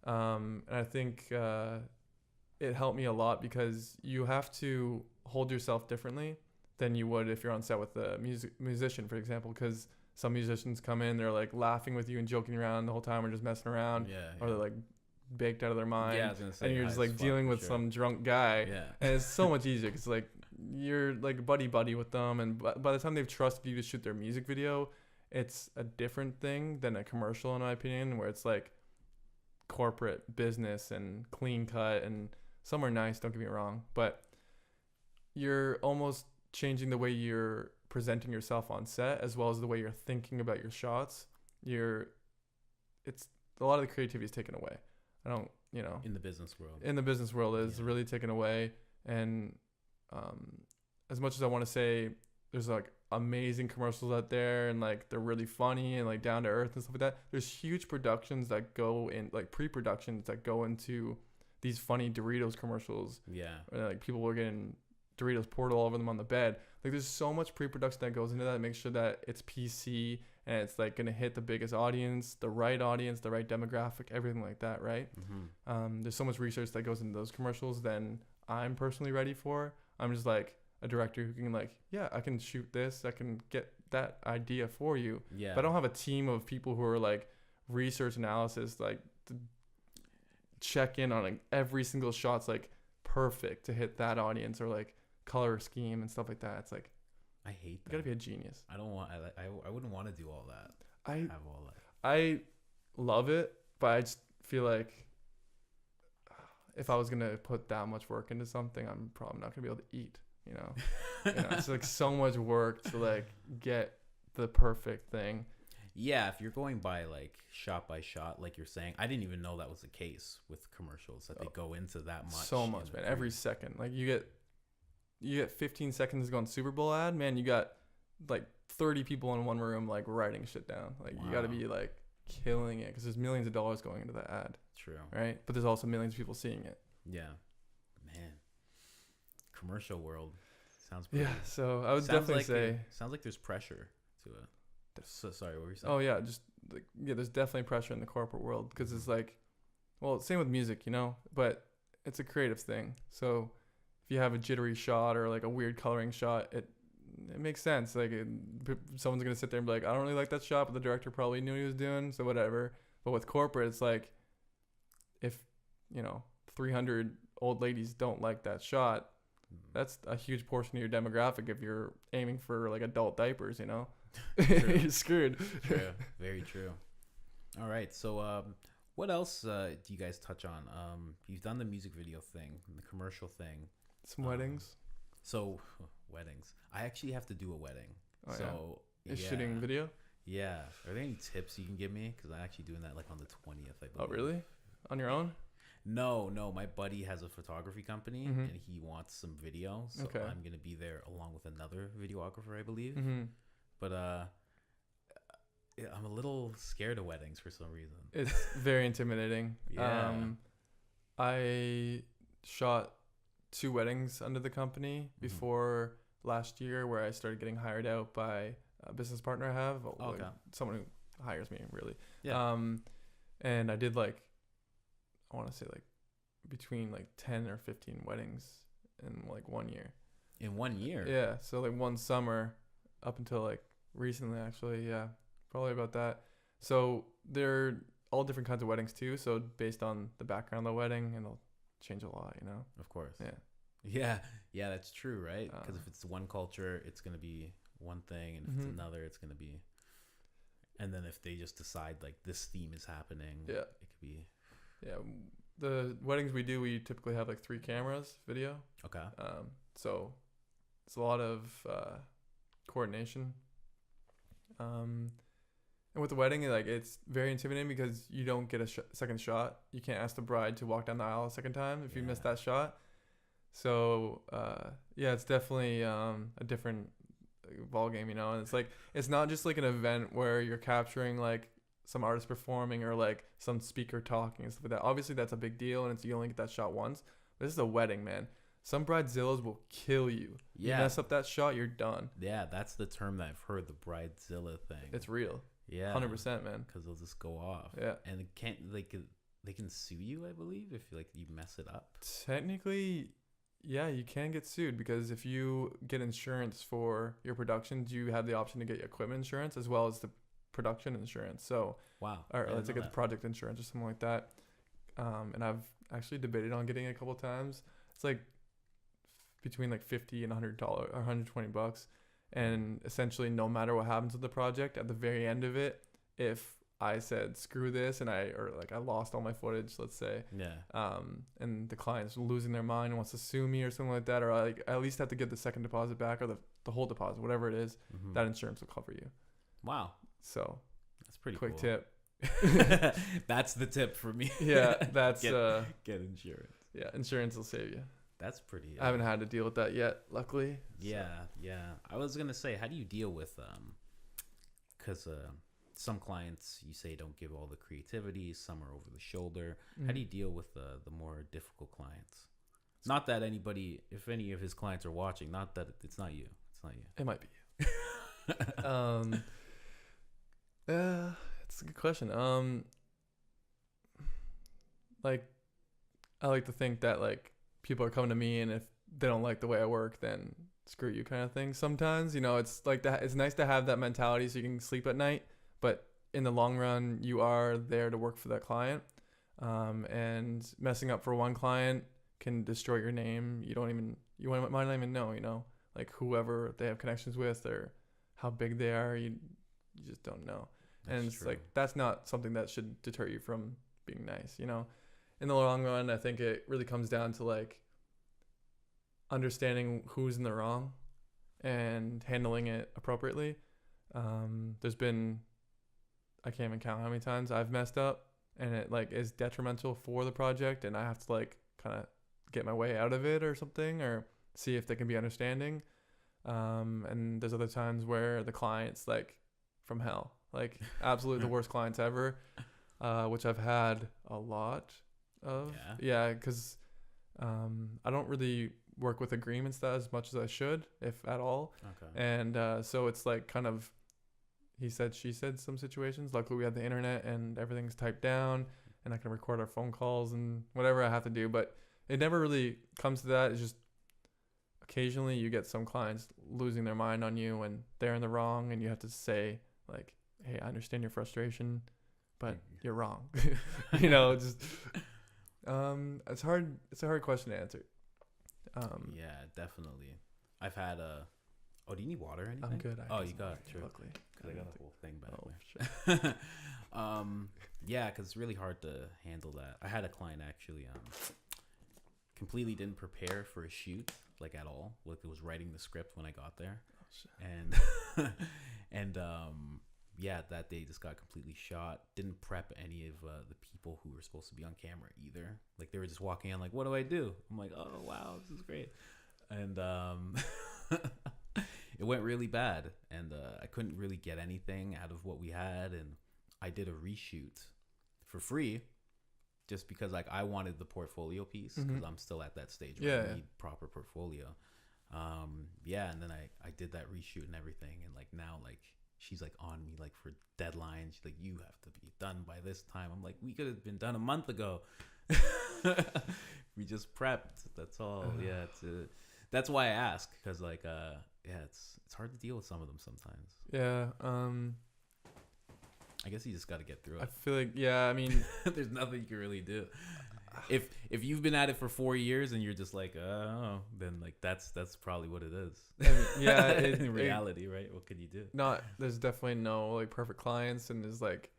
And I think it helped me a lot because you have to hold yourself differently than you would if you're on set with a musician, for example, because some musicians come in, they're like laughing with you and joking around the whole time or just messing around, or they're like baked out of their mind. Yeah, I was gonna say, and you're just like dealing with some drunk guy. Yeah. And it's so much easier because like you're like buddy with them, and by the time they've trusted you to shoot their music video, it's a different thing than a commercial, in my opinion, where it's like corporate business and clean cut, and some are nice, don't get me wrong, but you're almost changing the way you're presenting yourself on set as well as the way you're thinking about your shots. It's a lot of the creativity is taken away. I don't, in the business world is really taken away. And as much as I want to say there's like amazing commercials out there and like they're really funny and like down to earth and stuff like that, there's huge productions that go in, like pre-productions that go into these funny Doritos commercials. Yeah. Where, like people were getting Doritos poured all over them on the bed. Like there's so much pre-production that goes into that, make sure that it's PC and it's like going to hit the biggest audience, the right demographic, everything like that, right? There's so much research that goes into those commercials than I'm personally ready for. I'm just like a director who can like, yeah, I can shoot this, I can get that idea for you. Yeah. But I don't have a team of people who are like research analysis, like to check in on like every single shot's like perfect to hit that audience, or like color scheme and stuff like that. It's like, I hate that. You gotta be a genius. I wouldn't want to do all that. I love it, but I just feel like if I was gonna put that much work into something, I'm probably not gonna be able to eat. It's like so much work to like get the perfect thing. Yeah, if you're going by like shot by shot, like you're saying, I didn't even know that was the case with commercials that they go into that much. So much, man. Every second, like you get 15 seconds going Super Bowl ad, man. You got like 30 people in one room like writing shit down. Like you got to be like killing it because there's millions of dollars going into that ad. True. Right, but there's also millions of people seeing it. Yeah, man. Commercial world sounds pretty. Yeah, so I would definitely say sounds like there's pressure to it. So, sorry, what were you saying? Oh yeah, just like, yeah, there's definitely pressure in the corporate world because it's like, well, same with music, you know, but it's a creative thing. So if you have a jittery shot or like a weird coloring shot, it makes sense. Like someone's gonna sit there and be like, I don't really like that shot, but the director probably knew what he was doing, so whatever. But with corporate, it's like, if 300 old ladies don't like that shot, that's a huge portion of your demographic. If you're aiming for like adult diapers, you're screwed. True. Very true. All right. So, what else do you guys touch on? You've done the music video thing, the commercial thing, some weddings. So, weddings. I actually have to do a wedding. Oh, so, is shooting video? Yeah. Are there any tips you can give me? Because I'm actually doing that like on the 20th. I believe. Oh, really? On your own? No. My buddy has a photography company and he wants some video. So I'm gonna be there along with another videographer, I believe. But I'm a little scared of weddings for some reason. It's very intimidating. Yeah. I shot 2 weddings under the company before last year, where I started getting hired out by a business partner I have. Like someone who hires me, really. Yeah. And I did like, I want to say like between like 10 or 15 weddings in like 1 year. In 1 year? Yeah. So like one summer up until like recently, actually. Yeah. Probably about that. So they're all different kinds of weddings too. So based on the background of the wedding, it'll change a lot, Of course. Yeah. Yeah, that's true, right? Because if it's one culture, it's going to be one thing. And if it's another, it's going to be... And then if they just decide like this theme is happening, it could be... Yeah, the weddings we do, we typically have like 3 cameras, video. Okay. So it's a lot of coordination. And with the wedding, like it's very intimidating because you don't get a second shot. You can't ask the bride to walk down the aisle a second time if you miss that shot. So it's definitely a different ball game, And it's like, it's not just like an event where you're capturing like some artist performing or like some speaker talking and stuff like that. Obviously that's a big deal and you only get that shot once. But this is a wedding, man. Some bridezillas will kill you. Yeah. You mess up that shot, you're done. Yeah, that's the term that I've heard, the bridezilla thing. It's real. Yeah. 100%, man. Because they'll just go off. Yeah. And they can sue you, I believe, if like you mess it up. Technically, yeah, you can get sued because if you get insurance for your productions, you have the option to get equipment insurance as well as the production insurance. So wow. Or let's get the project insurance or something like that. And I've actually debated on getting it a couple of times. It's like between like $50 and $100 or $120. And essentially no matter what happens with the project, at the very end of it, if I said screw this and I lost all my footage, let's say, and the client's losing their mind and wants to sue me or something like that, or I at least have to get the second deposit back or the whole deposit, whatever it is, that insurance will cover you. Wow. So that's pretty quick cool. tip. That's the tip for me. Yeah, that's get insurance. Yeah, insurance will save you. That's pretty. I haven't had to deal with that yet, luckily. Yeah. I was gonna say, how do you deal with because some clients you say don't give all the creativity, some are over the shoulder. How do you deal with the more difficult clients? Not that if any of his clients are watching, not that it's not you. It might be you. It's a good question. Like, I like to think that like people are coming to me, and if they don't like the way I work, then screw you, kind of thing. Sometimes, it's like that. It's nice to have that mentality so you can sleep at night, but in the long run, you are there to work for that client. And messing up for one client can destroy your name. You might not even know, like whoever they have connections with or how big they are. You just don't know. And it's true. Like, that's not something that should deter you from being nice, In the long run, I think it really comes down to like understanding who's in the wrong and handling it appropriately. There's been I can't even count how many times I've messed up and it like is detrimental for the project, and I have to like kind of get my way out of it or something, or see if they can be understanding. And there's other times where the client's like from hell, like absolutely the worst clients ever, which I've had a lot of. Yeah, because I don't really work with agreements that as much as I should, if at all. Okay. And so it's like kind of he said, she said some situations. Luckily, we have the internet and everything's typed down, and I can record our phone calls and whatever I have to do. But it never really comes to that. It's just occasionally you get some clients losing their mind on you and they're in the wrong, and you have to say like, hey, I understand your frustration, but you're wrong. You know, just it's hard. It's a hard question to answer. Yeah, definitely. I've had Oh, do you need water or anything? I'm good. You got it. True. Luckily, I got a whole thing back there. Sure. Yeah, because it's really hard to handle that. I had a client actually completely didn't prepare for a shoot, like at all. Like it was writing the script when I got there. And yeah, that day just got completely shot. Didn't prep any of the people who were supposed to be on camera either. Like they were just walking in like, what do I do? I'm like, oh wow, this is great. And it went really bad, and I couldn't really get anything out of what we had, and I did a reshoot for free just because like I wanted the portfolio piece, because I'm still at that stage where I need proper portfolio. Yeah, and then I did that reshoot and everything, and like now like she's like on me like for deadlines. She's like, you have to be done by this time. I'm like, we could have been done a month ago. We just prepped. That's all. Yeah, that's why I ask, because like yeah, it's hard to deal with some of them sometimes. Yeah. I guess you just got to get through it. I feel like, yeah, I mean, there's nothing you can really do. If you've been at it for 4 years and you're just like, oh, then like that's probably what it is. I mean, yeah, in reality, right? What could you do? There's definitely no like perfect clients, and there's like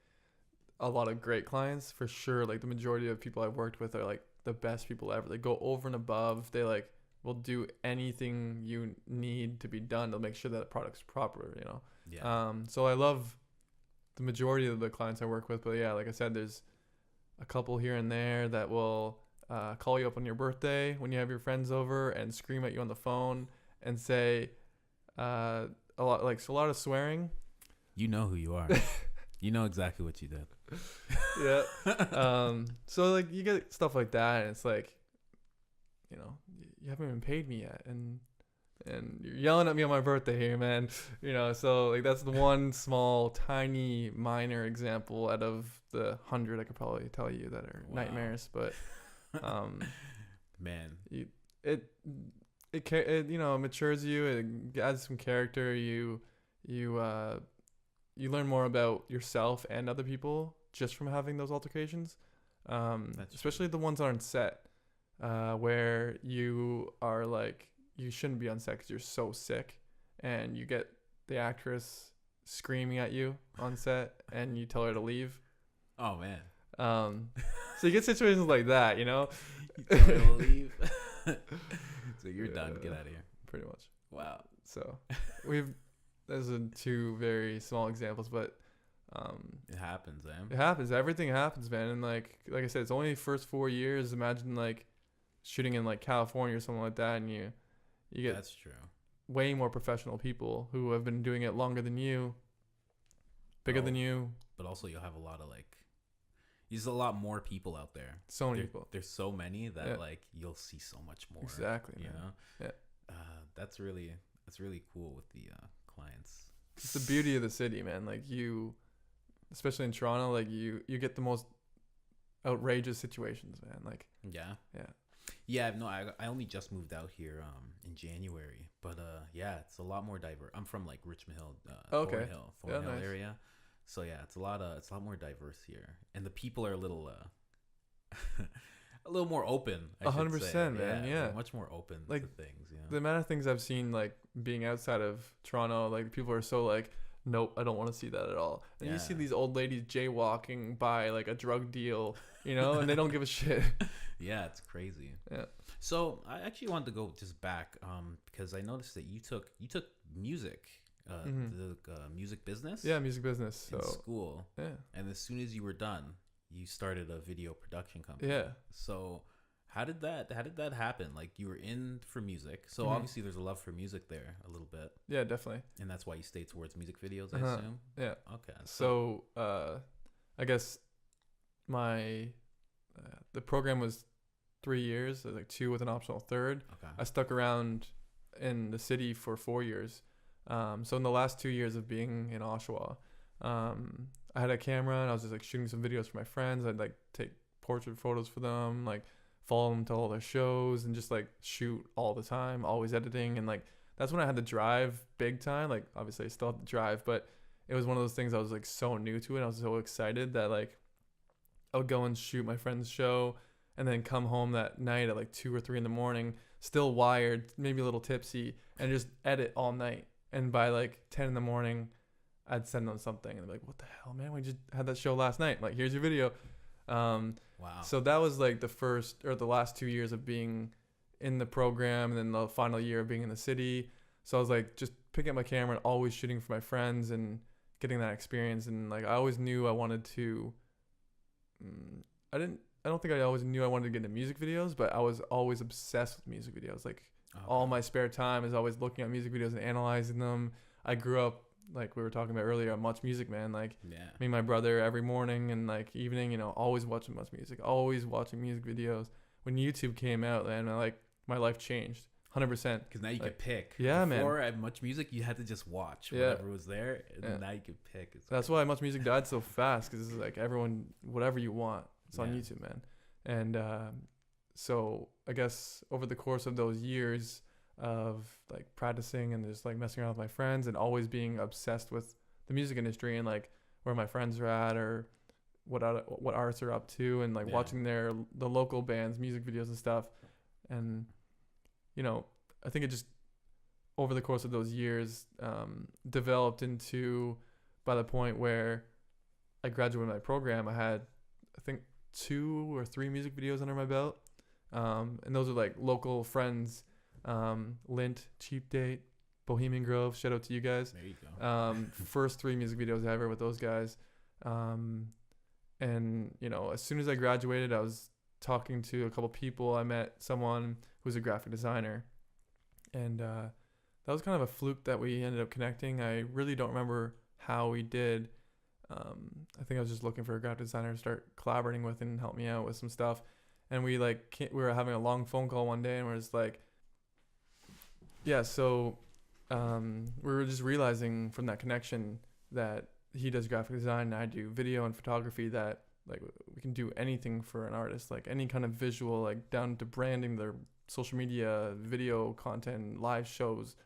a lot of great clients for sure. Like the majority of people I've worked with are like the best people ever. They go over and above. They like will do anything you need to be done to make sure that the product's proper, you know? Yeah. So I love the majority of the clients I work with, but yeah, like I said, there's a couple here and there that will call you up on your birthday when you have your friends over and scream at you on the phone and say a lot of swearing. You know who you are. You know exactly what you did. Yeah. So like you get stuff like that, and it's like, you know, you haven't even paid me yet, and you're yelling at me on my birthday here, man. You know, so like that's the one small, tiny, minor example out of the 100 I could probably tell you that are nightmares. But, man, it you know, matures you. It adds some character. You learn more about yourself and other people just from having those altercations. Especially the ones on set, where you are like, you shouldn't be on set because you're so sick, and you get the actress screaming at you on set, and you tell her to leave. Oh man. So you get situations like that, you know. You tell her to leave. So you're done. Get out of here. Pretty much. Wow. So those are two very small examples, but it happens, man. It happens. Everything happens, man. And like I said, it's only the first 4 years. Imagine like shooting in like California or something like that, and you get that's true. Way more professional people who have been doing it longer than you, bigger than you. But also you'll have a lot of like, there's a lot more people out there. So many people. There's so many that like you'll see so much more. Exactly. You know. Yeah. That's really cool with the clients. It's the beauty of the city, man. Like you, especially in Toronto, like you get the most outrageous situations, man. Like yeah. No, I only just moved out here in January, but yeah, it's a lot more diverse. I'm from like Richmond Hill, Thornhill nice. area, so yeah, it's a lot more diverse here, and the people are a little more open. 100%, man. Yeah, much more open like, to things. You know? The amount of things I've seen, like being outside of Toronto, like people are so like, nope, I don't want to see that at all. And you see these old ladies jaywalking by like a drug deal, you know, and they don't give a shit. Yeah, it's crazy. Yeah. So I actually wanted to go just back because I noticed that you took music music business. Yeah, music business. So in school. yeah. And as soon as you were done, you started a video production company. Yeah. So how did that happen? Like, you were in for music, so Mhm. obviously there's a love for music there a little bit, Yeah, definitely. and that's why you stayed towards music videos, I Uh-huh. assume. Yeah. Okay. So I guess my the program was 3 years, so like 2 with an optional third. Okay. I stuck around in the city for 4 years. So in the last 2 years of being in Oshawa, I had a camera and I was just like shooting some videos for my friends. I'd like take portrait photos for them, like follow them to all their shows and just like shoot all the time, always editing. And like that's when I had to drive big time. Like obviously I still have to drive, but it was one of those things I was like so new to it. I was so excited that like I would go and shoot my friend's show and then come home that night at like 2 or 3 in the morning, still wired, maybe a little tipsy, and just edit all night. And by like 10 in the morning, I'd send them something and they'd be like, what the hell, man? We just had that show last night. Like, here's your video. Wow. So that was like the last 2 years of being in the program, and then the final year of being in the city. So I was like just picking up my camera and always shooting for my friends and getting that experience. And like I always knew I wanted to. I don't think I always knew I wanted to get into music videos, but I was always obsessed with music videos. Like all my spare time is always looking at music videos and analyzing them. I grew up, like we were talking about earlier, a Much Music man. Like me and my brother every morning and like evening, you know, always watching Much Music, always watching music videos. When YouTube came out, and like my life changed 100%. Because now you could pick. Yeah, man. Before at Much Music, you had to just watch whatever was there, and now you could pick. That's why Much Music died so fast, because it's like everyone, whatever you want, it's on YouTube, man. And so I guess over the course of those years of like practicing and just like messing around with my friends and always being obsessed with the music industry and like where my friends are at or what artists are up to, and like watching the local bands music videos and stuff. And you know, I think it just over the course of those years developed into, by the point where I graduated my program, I had I think 2 or 3 music videos under my belt, and those are like local friends, Lint, Cheap Date, Bohemian Grove, shout out to you guys. There you go. First 3 music videos ever with those guys. And you know, as soon as I graduated, I was talking to a couple people. I met someone who's a graphic designer, and that was kind of a fluke that we ended up connecting. I really don't remember how we did. I think I was just looking for a graphic designer to start collaborating with and help me out with some stuff. And we we were having a long phone call one day, and we're just like, so we were just realizing from that connection that he does graphic design and I do video and photography, that like we can do anything for an artist, like any kind of visual, like down to branding, their social media, video content, live shows,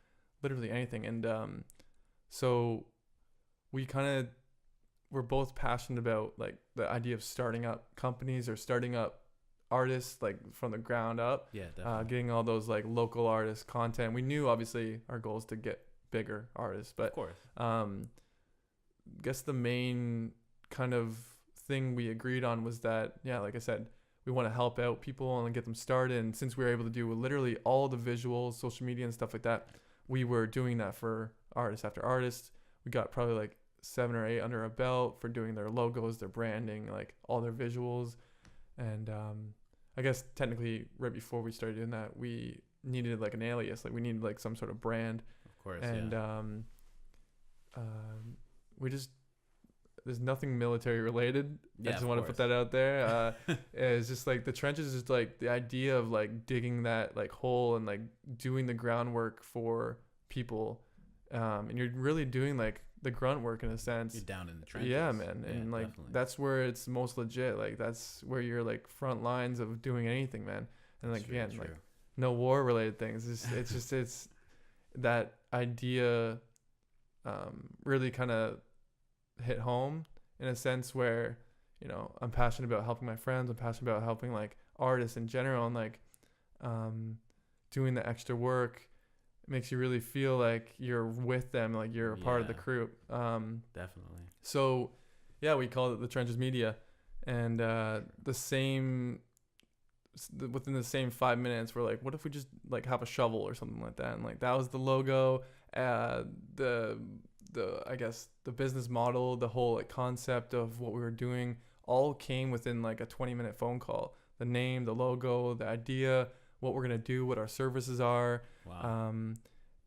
literally anything. And so we're both passionate about like the idea of starting up companies or starting up artists like from the ground up. Yeah, definitely. Getting all those like local artist content. We knew obviously our goal is to get bigger artists, but of course. I guess the main kind of thing we agreed on was that, like I said, we want to help out people and get them started. And since we were able to do literally all the visuals, social media and stuff like that, we were doing that for artist after artist. We got probably like 7 or 8 under our belt for doing their logos, their branding, like all their visuals. And I guess technically right before we started doing that, we needed like an alias, like we needed like some sort of brand. Of course. And we just, there's nothing military related. I just want to put that out there. It's just like the trenches is like the idea of like digging that like hole and like doing the groundwork for people. And you're really doing like the grunt work in a sense. You're down in the trenches. Yeah, man. And like definitely. That's where it's most legit. Like that's where you're like front lines of doing anything, man. And like again, like no war related things. It's that idea really kind of hit home in a sense where, you know, I'm passionate about helping my friends. I'm passionate about helping like artists in general, and like doing the extra work makes you really feel like you're with them, like you're a part of the crew. Definitely. So we call it the Trenches Media, and within the same 5 minutes we're like, what if we just like have a shovel or something like that? And like that was the logo, the I guess the business model, the whole like concept of what we were doing, all came within like a 20-minute phone call. The name, the logo, the idea, what we're gonna do, what our services are. Wow.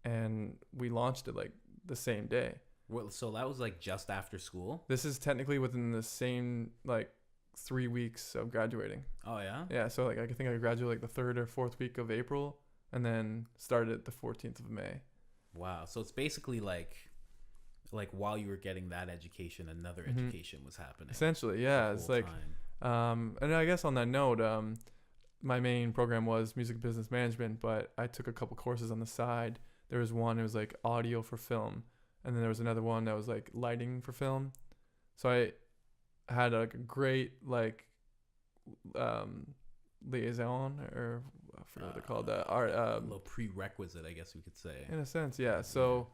And we launched it like the same day. Well, so that was like just after school. This is technically within the same like 3 weeks of graduating. Oh yeah. Yeah, so like I think I graduated like the 3rd or 4th week of April, and then started the 14th of May. Wow. So it's basically like while you were getting that education, another education was happening. Essentially, yeah. The It's whole like, time. and I guess on that note, my main program was music business management, but I took a couple courses on the side. There was one, it was like audio for film, and then there was another one that was like lighting for film. So I had like a great like liaison, or I forget what they're called, art, a little prerequisite, I guess we could say. in a sense, yeah. So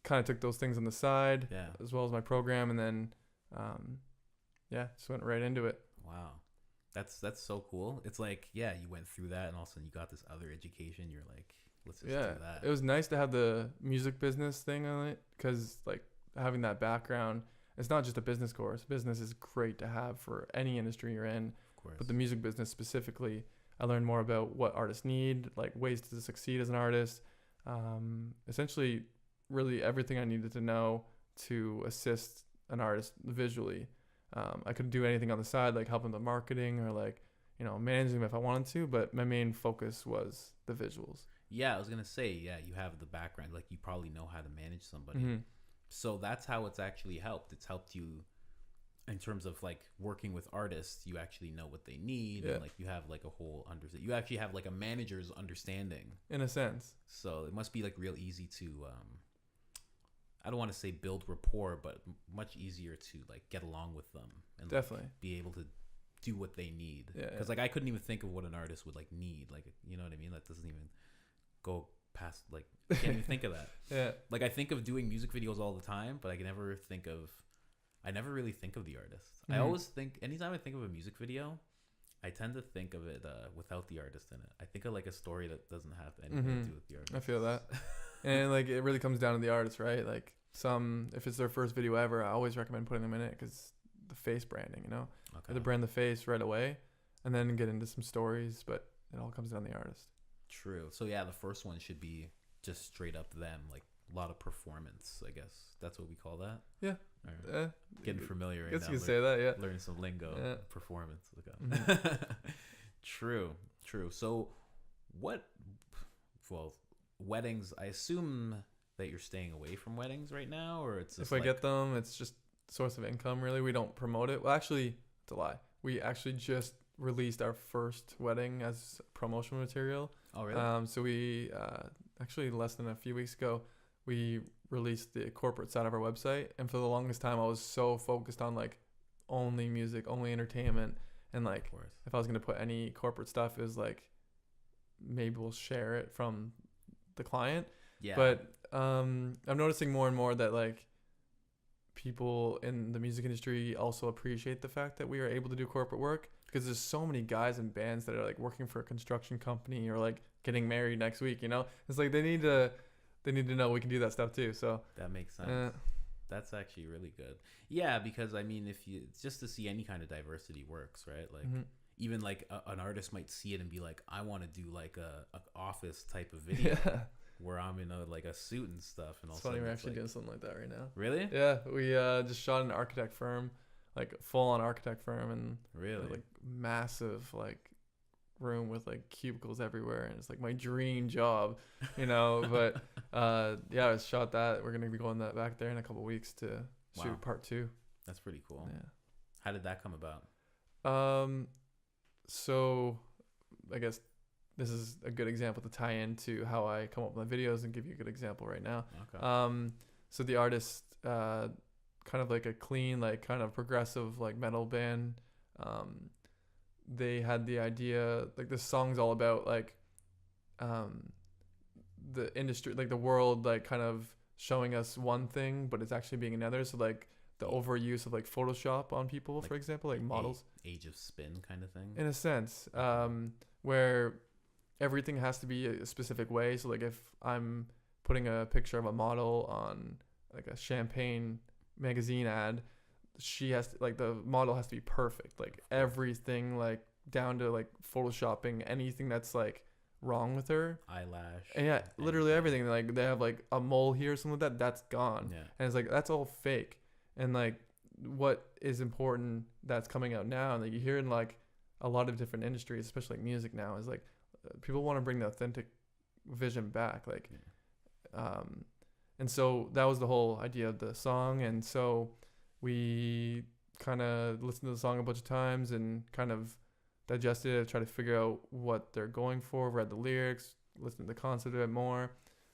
kind of took those things on the side, Yeah. as well as my program, and then just went right into it. Wow. That's so cool. It's like, yeah, you went through that and all of a sudden you got this other education. You're like, let's just do that. It was nice to have the music business thing on it, because like having that background, it's not just a business course. Business is great to have for any industry you're in, Of course. but the music business specifically, I learned more about what artists need, like ways to succeed as an artist. Essentially, really everything I needed to know to assist an artist visually. I could do anything on the side, like helping the marketing or like, managing them if I wanted to, but my main focus was the visuals. Yeah, I was going to say, yeah, you have the background. Like, you probably know how to manage somebody. Mm-hmm. So that's how it's actually helped. It's helped you in terms of like working with artists. You actually know what they need. Yeah. And like you have like a whole you actually have like a manager's understanding. In a sense. So it must be like real easy to I don't want to say build rapport, but much easier to like get along with them and Definitely like, be able to do what they need. Yeah, Because like I couldn't even think of what an artist would like need. Like, you know what I mean? That doesn't even go past, like, I can't even think of that. Yeah. Like, I think of doing music videos all the time, but I never really think of the artist. I always think, anytime I think of a music video, I tend to think of it without the artist in it. I think of like a story that doesn't have anything to do with the artist. I feel that. And like it really comes down to the artist, right? Like if it's their first video ever, I always recommend putting them in it, because the face branding, Okay. the brand the face right away, and then get into some stories, but it all comes down to the artist. True. So yeah, the first one should be just straight up them, like a lot of performance, I guess. That's what we call that? Yeah. Right. Getting familiar right guess now. you could say that, yeah. Learning some lingo. Yeah. Performance. Mm-hmm. True. So weddings, I assume that you're staying away from weddings right now, or it's just if I get them, it's just source of income, really. We don't promote it. Well, actually, it's a lie. We actually just released our first wedding as promotional material. Oh, really? So we actually less than a few weeks ago, we released the corporate side of our website, and for the longest time I was so focused on like only music, only entertainment, and like if I was gonna put any corporate stuff, it was like maybe we'll share it from the client. Yeah. But I'm noticing more and more that like people in the music industry also appreciate the fact that we are able to do corporate work, because there's so many guys and bands that are like working for a construction company or like getting married next week, it's like they need to know we can do that stuff too. So that makes sense. That's actually really good. Yeah, because I mean, it's just to see any kind of diversity works, right? Like even like an artist might see it and be like, I want to do like a office type of video where I'm in a suit and stuff. And it's funny, we're actually doing something like that right now. Really? Yeah, we just shot an architect firm, like full on architect firm, and really like massive like room with like cubicles everywhere, and it's like my dream job, but I shot that. We're gonna be going back there in a couple weeks to shoot part 2. That's pretty cool. Yeah. How did that come about? So I guess this is a good example to tie into how I come up with my videos and give you a good example right now. Okay. So the artist, kind of like a clean, like kind of progressive, like metal band. They had the idea, like this song's all about like, the industry, like the world, like kind of showing us one thing, but it's actually being another. So like the overuse of like Photoshop on people, like, for example, like models. Age of spin kind of thing. In a sense, where everything has to be a specific way. So like if I'm putting a picture of a model on like a champagne magazine ad, she has to, like, the model has to be perfect, like everything, like down to like photoshopping anything that's like wrong with her, eyelash, and yeah, literally everything. Like they have like a mole here or something like that, that's gone. Yeah. And it's like that's all fake. And like what is important that's coming out now, and that you hear in like a lot of different industries, especially like music now, is like people want to bring the authentic vision back, like and so that was the whole idea of the song. And so we kind of listened to the song a bunch of times and kind of digested it, try to figure out what they're going for, read the lyrics, listened to the concept a bit more,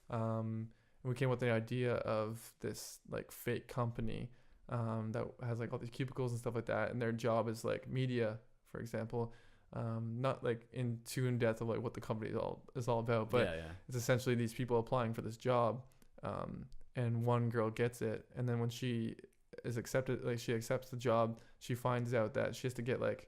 and we came up with the idea of this like fake company that has like all these cubicles and stuff like that, and their job is like media, for example, not like in depth of like what the company is all about, but it's essentially these people applying for this job, and one girl gets it, and then when she is accepted, like she accepts the job, she finds out that she has to get like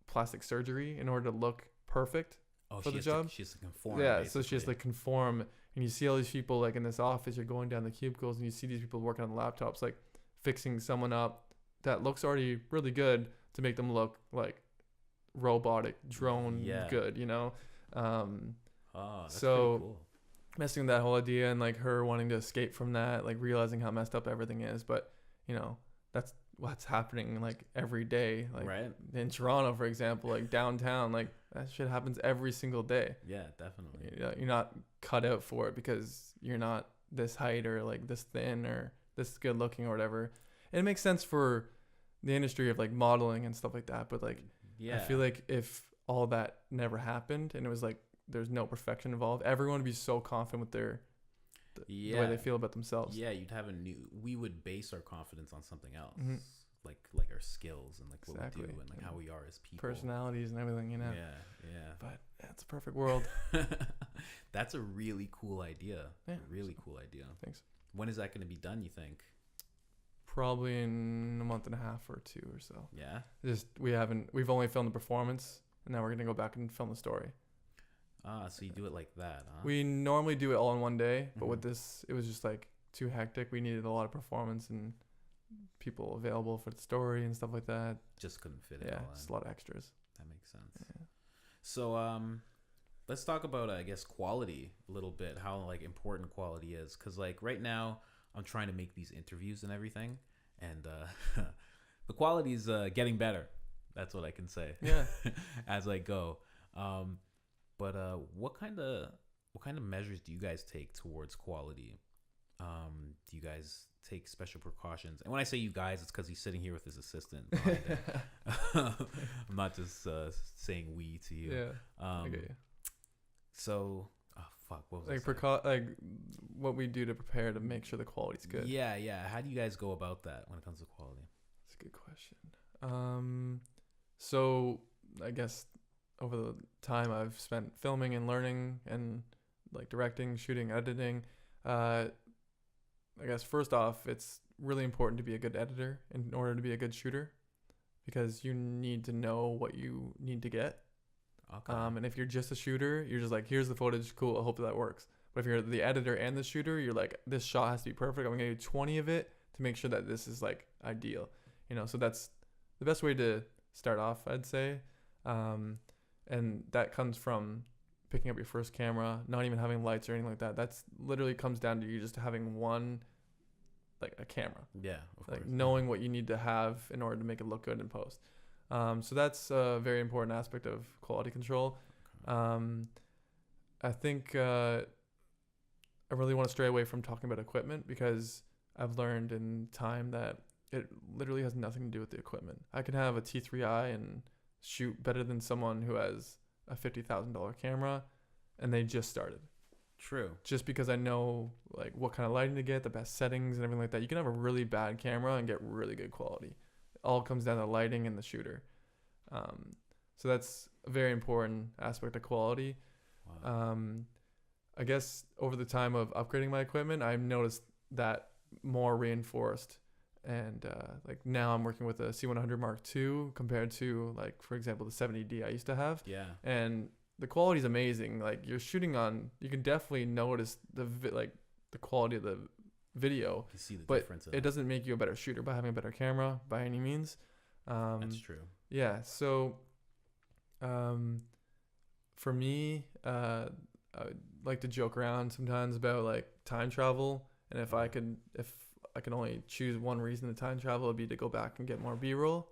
plastic surgery in order to look perfect for the job. She has to conform. Yeah, basically. so she has to conform, and you see all these people like in this office. You're going down the cubicles, and you see these people working on laptops, like fixing someone up that looks already really good to make them look like robotic drone good, you know. That's so cool. Messing with that whole idea, and like her wanting to escape from that, like realizing how messed up everything is, but you know that's what's happening like every day, like in Toronto, for example, like downtown, like that shit happens every single day. Yeah, definitely. You're not cut out for it because you're not this height or like this thin or this good looking or whatever. And it makes sense for the industry of like modeling and stuff like that, but like I feel like if all that never happened and it was like there's no perfection involved, everyone would be so confident with the way they feel about themselves. Yeah, we would base our confidence on something else, like our skills and like what we do and like how we are as people, personalities and everything, you know. Yeah. But it's a perfect world. That's a really cool idea. Yeah, really cool idea. Thanks. When is that going to be done, you think? Probably in a month and a half or two or so. Yeah. We've only filmed the performance, and now we're gonna go back and film the story. So you do it like that, huh? We normally do it all in one day, but with this, it was just like too hectic. We needed a lot of performance and people available for the story and stuff like that. Just couldn't fit it all in. Yeah, just a lot of extras. That makes sense. Yeah. So let's talk about I guess quality a little bit. How like important quality is, because like right now I'm trying to make these interviews and everything, and the quality is getting better. That's what I can say. Yeah. As I go. But what kind of measures do you guys take towards quality? Do you guys take special precautions? And when I say you guys, it's because he's sitting here with his assistant behind him. I'm not just saying we to you. Yeah. I get you. So, what was like what we do to prepare to make sure the quality's good? Yeah. How do you guys go about that when it comes to quality? That's a good question. So I guess over the time I've spent filming and learning and like directing, shooting, editing, I guess first off, it's really important to be a good editor in order to be a good shooter, because you need to know what you need to get. Okay. And if you're just a shooter, you're just like, here's the footage, cool, I hope that works. But if you're the editor and the shooter, you're like, this shot has to be perfect. I'm gonna do 20 of it to make sure that this is like ideal, you know. So that's the best way to start off, I'd say. And that comes from picking up your first camera, not even having lights or anything like that. That's literally comes down to you just having a camera. Yeah, of course. Knowing what you need to have in order to make it look good in post. So that's a very important aspect of quality control. Okay. I think I really want to stray away from talking about equipment, because I've learned in time that it literally has nothing to do with the equipment. I can have a T3i and shoot better than someone who has a $50,000 camera and they just started. True. Just because I know like what kind of lighting to get, the best settings and everything like that. You can have a really bad camera and get really good quality. It all comes down to lighting and the shooter. So that's a very important aspect of quality. Wow. I guess over the time of upgrading my equipment, I've noticed that more reinforced. And like now I'm working with a C100 Mark II compared to like, for example, the 70D I used to have. Yeah. And the quality is amazing. Like you're shooting on, you can definitely notice the quality of the video. You see the But difference. it doesn't make you a better shooter by having a better camera by any means. That's true. Yeah. So, for me, I would like to joke around sometimes about like time travel, and if I could only choose one reason to time travel, it'd be to go back and get more B-roll.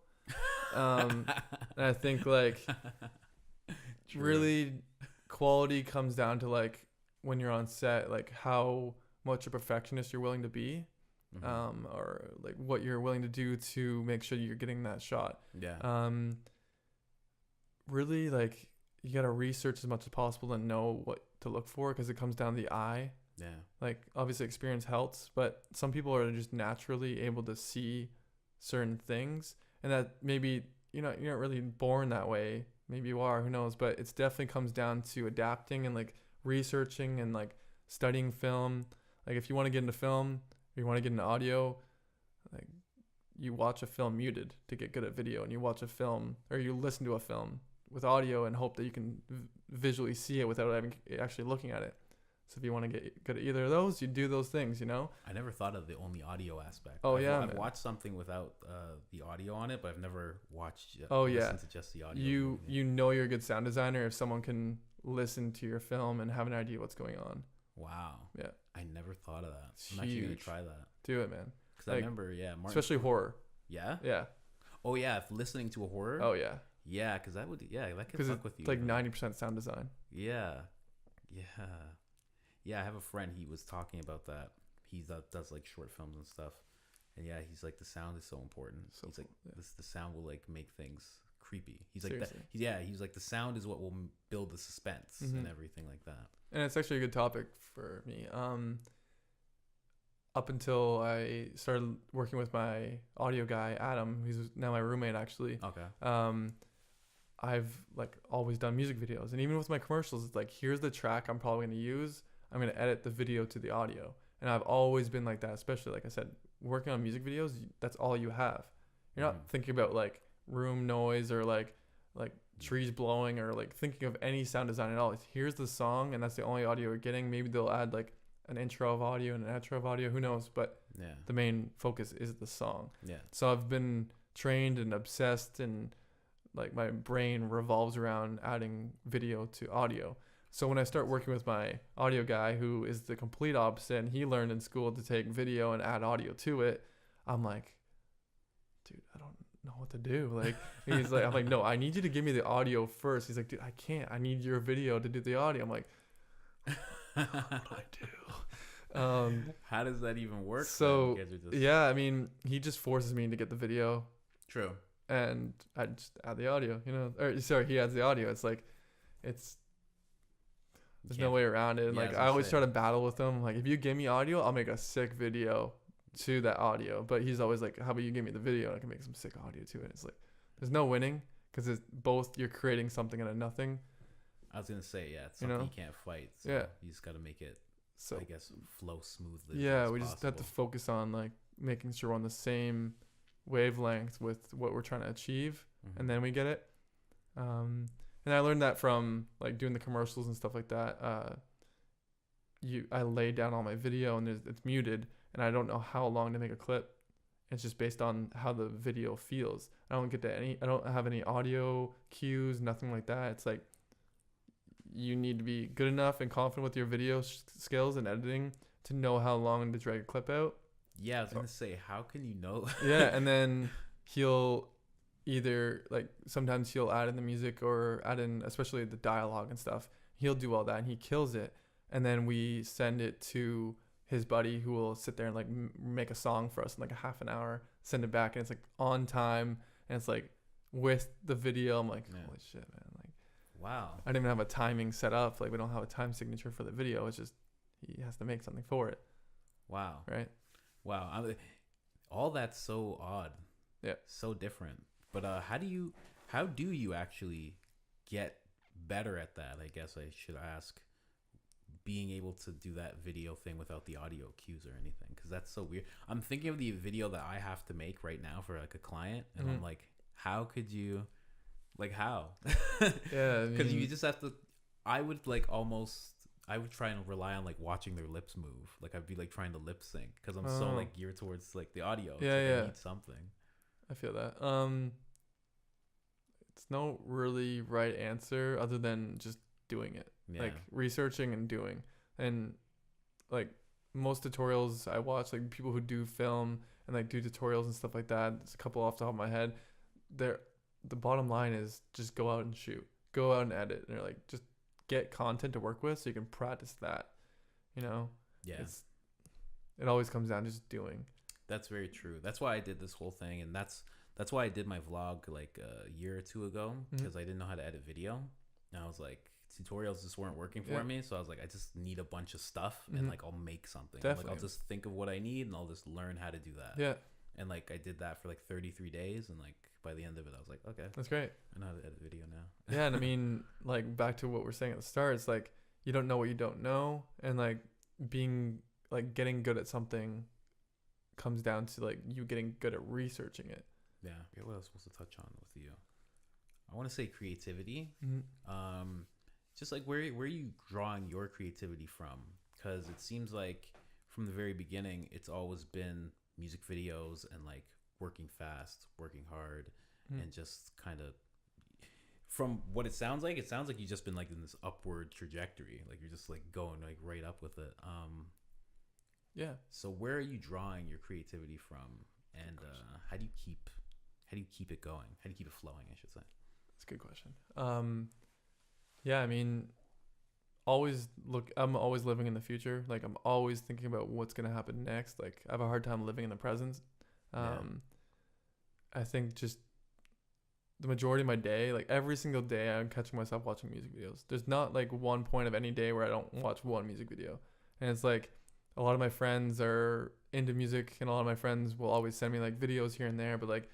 And I think like True. really quality comes down to like when you're on set, like how much a perfectionist you're willing to be, or like what you're willing to do to make sure you're getting that shot. Yeah. Really like you got to research as much as possible and know what to look for, because it comes down to the eye. Yeah. Like obviously experience helps, but some people are just naturally able to see certain things, and that maybe you're not really born that way. Maybe you are, who knows? But it's definitely comes down to adapting and like researching and like studying film. Like if you want to get into film or you want to get into audio, like you watch a film muted to get good at video, and you watch a film or you listen to a film with audio and hope that you can visually see it without actually looking at it. So if you want to get good at either of those, you do those things, I never thought of the only audio aspect. Oh, I've watched something without the audio on it, but I've never watched listened to just the audio. You know you're a good sound designer if someone can listen to your film and have an idea what's going on. Wow. Yeah. I never thought of that. It's I'm actually going huge. to try that. Do it, man. Because I remember, especially horror. Yeah? Yeah. Oh, yeah. If listening to a horror? Oh, yeah. Yeah, because that could fuck with you. It's like 90% sound design. Yeah. Yeah. Yeah, I have a friend. He was talking about that. He does like short films and stuff. And yeah, he's like, the sound is so important. So he's like, the sound will like make things creepy. He's like, he's like, the sound is what will build the suspense and everything like that. And it's actually a good topic for me. Up until I started working with my audio guy, Adam, who's now my roommate actually. Okay. I've like always done music videos, and even with my commercials, it's like, here's the track I'm probably going to use. I'm going to edit the video to the audio. And I've always been like that, especially like I said, working on music videos, that's all you have. You're not thinking about like room noise or like trees blowing or like thinking of any sound design at all. It's, here's the song, and that's the only audio you're getting. Maybe they'll add like an intro of audio and an outro of audio, who knows, but the main focus is the song. So I've been trained and obsessed, and like my brain revolves around adding video to audio. So when I start working with my audio guy, who is the complete opposite, and he learned in school to take video and add audio to it, I'm like, dude, I don't know what to do. Like, he's like, I'm like, no, I need you to give me the audio first. He's like, dude, I can't. I need your video to do the audio. I'm like, what do I do? How does that even work? So yeah, I mean, he just forces me to get the video. True. And I just add the audio, or sorry, he adds the audio. It's like, there's no way around it. And like, I always try to battle with him. Like, if you give me audio, I'll make a sick video to that audio. But he's always like, how about you give me the video and I can make some sick audio to it. It's like, there's no winning, because it's both, you're creating something out of nothing. I was going to say, it's something you can't fight. So you just got to make it, I guess, flow smoothly. Yeah, we just have to focus on like making sure we're on the same wavelength with what we're trying to achieve, and then we get it. And I learned that from like doing the commercials and stuff like that. I lay down all my video, and it's muted, and I don't know how long to make a clip. It's just based on how the video feels. I don't have any audio cues, nothing like that. It's like, you need to be good enough and confident with your video skills and editing to know how long to drag a clip out. Yeah, I was gonna say, how can you know? Yeah, and then he'll either like, sometimes he'll add in the music or add in, especially the dialogue and stuff. He'll do all that and he kills it, and then we send it to his buddy, who will sit there and like make a song for us in like a half an hour, send it back, and it's like on time, and it's like with the video. I'm like, holy shit, man! Like, wow. I didn't even have a timing set up. Like, we don't have a time signature for the video. It's just, he has to make something for it. Wow. Right. Wow. All that's so odd. Yeah. So different. But how do you actually get better at that? I guess I should ask. Being able to do that video thing without the audio cues or anything, because that's so weird. I'm thinking of the video that I have to make right now for like a client, and I'm like, how could you, like, how? Yeah, because you just have to. I would like almost I would try and rely on like watching their lips move. Like I'd be like trying to lip sync because I'm so like geared towards like the audio. Yeah, like, yeah. I need something. I feel that. It's no really right answer other than just doing it. Yeah. Like researching and doing. And like most tutorials I watch, like people who do film and like do tutorials and stuff like that, there's a couple off the top of my head. The bottom line is just go out and shoot. Go out and edit. And they're like, just get content to work with so you can practice that. You know? Yeah. It always comes down to just doing. That's very true. That's why I did this whole thing, and that's why I did my vlog like a year or two ago, because I didn't know how to edit video. And I was like, tutorials just weren't working for me, so I was like, I just need a bunch of stuff, and like I'll make something. Like I'll just think of what I need, and I'll just learn how to do that. Yeah. And like I did that for like 33 days, and like by the end of it, I was like, okay, that's great. I know how to edit video now. Yeah, and I mean, like back to what we're saying at the start, it's like you don't know what you don't know, and like getting good at something comes down to like you getting good at researching it. Yeah. What I was supposed to touch on with you, I want to say creativity. Just like where are you drawing your creativity from? Because it seems like from the very beginning, it's always been music videos and like working fast, working hard, and just kind of, from what it sounds like you've just been like in this upward trajectory. Like you're just like going like right up with it. Yeah. So where are you drawing your creativity from, and how do you keep it going? How do you keep it flowing, I should say? That's a good question. Yeah, I mean, I'm always living in the future. Like I'm always thinking about what's going to happen next. Like I have a hard time living in the present. I think just the majority of my day, like every single day, I'm catching myself watching music videos. There's not like one point of any day where I don't watch one music video. And it's like a lot of my friends are into music, and a lot of my friends will always send me like videos here and there, but like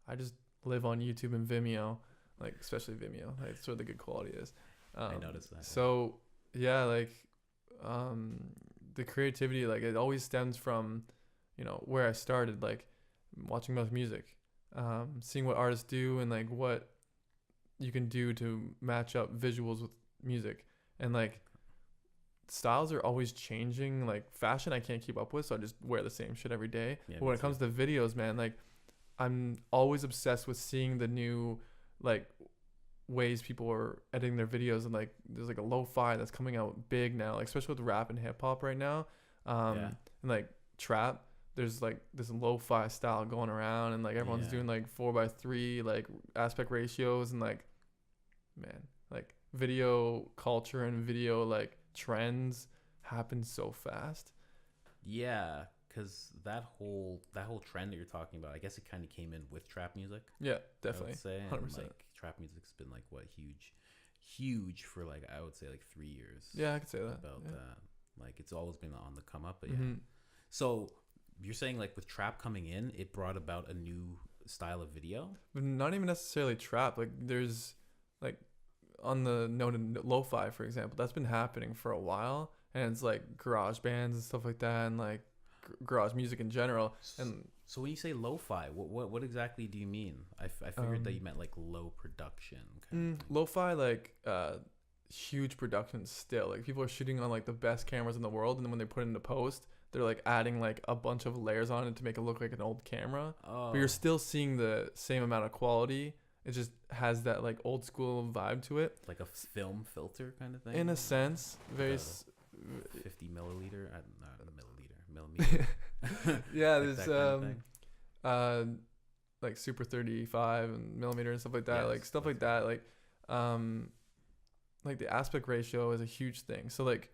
I just live on YouTube and Vimeo, like especially Vimeo. Like, it's where the good quality is. I noticed that. So yeah, like the creativity, like it always stems from, you know, where I started, like watching most music, seeing what artists do and like what you can do to match up visuals with music. And like styles are always changing. Like fashion I can't keep up with, so I just wear the same shit every day. But when it comes to videos, man, like I'm always obsessed with seeing the new like ways people are editing their videos, and like there's like a lo-fi that's coming out big now, like especially with rap and hip-hop right now, and like trap, there's like this lo-fi style going around, and like everyone's doing like 4:3 like aspect ratios, and like man, like video culture and video like trends happen so fast. Yeah, because that whole trend that you're talking about, I guess it kind of came in with trap music. Yeah, definitely. I would say 100%. Like trap music's been like what huge for like I would say like 3 years. Yeah, I could say that about that. Like it's always been on the come up, but So you're saying like with trap coming in, it brought about a new style of video? But not even necessarily trap. Like there's like on the note of lo-fi, for example, that's been happening for a while, and it's like garage bands and stuff like that, and like garage music in general. And so when you say lo-fi, what exactly do you mean? I figured that you meant like low production kind of thing. Lo-fi, like huge production still. Like people are shooting on like the best cameras in the world, and then when they put it into post, they're like adding like a bunch of layers on it to make it look like an old camera. But you're still seeing the same amount of quality. It just has that like old school vibe to it. Like a film filter kind of thing? In a sense. Very 50 milliliter? Not a millimeter. Yeah, like there's like super 35 and millimeter and stuff like that. Like stuff like that. Like the aspect ratio is a huge thing. So like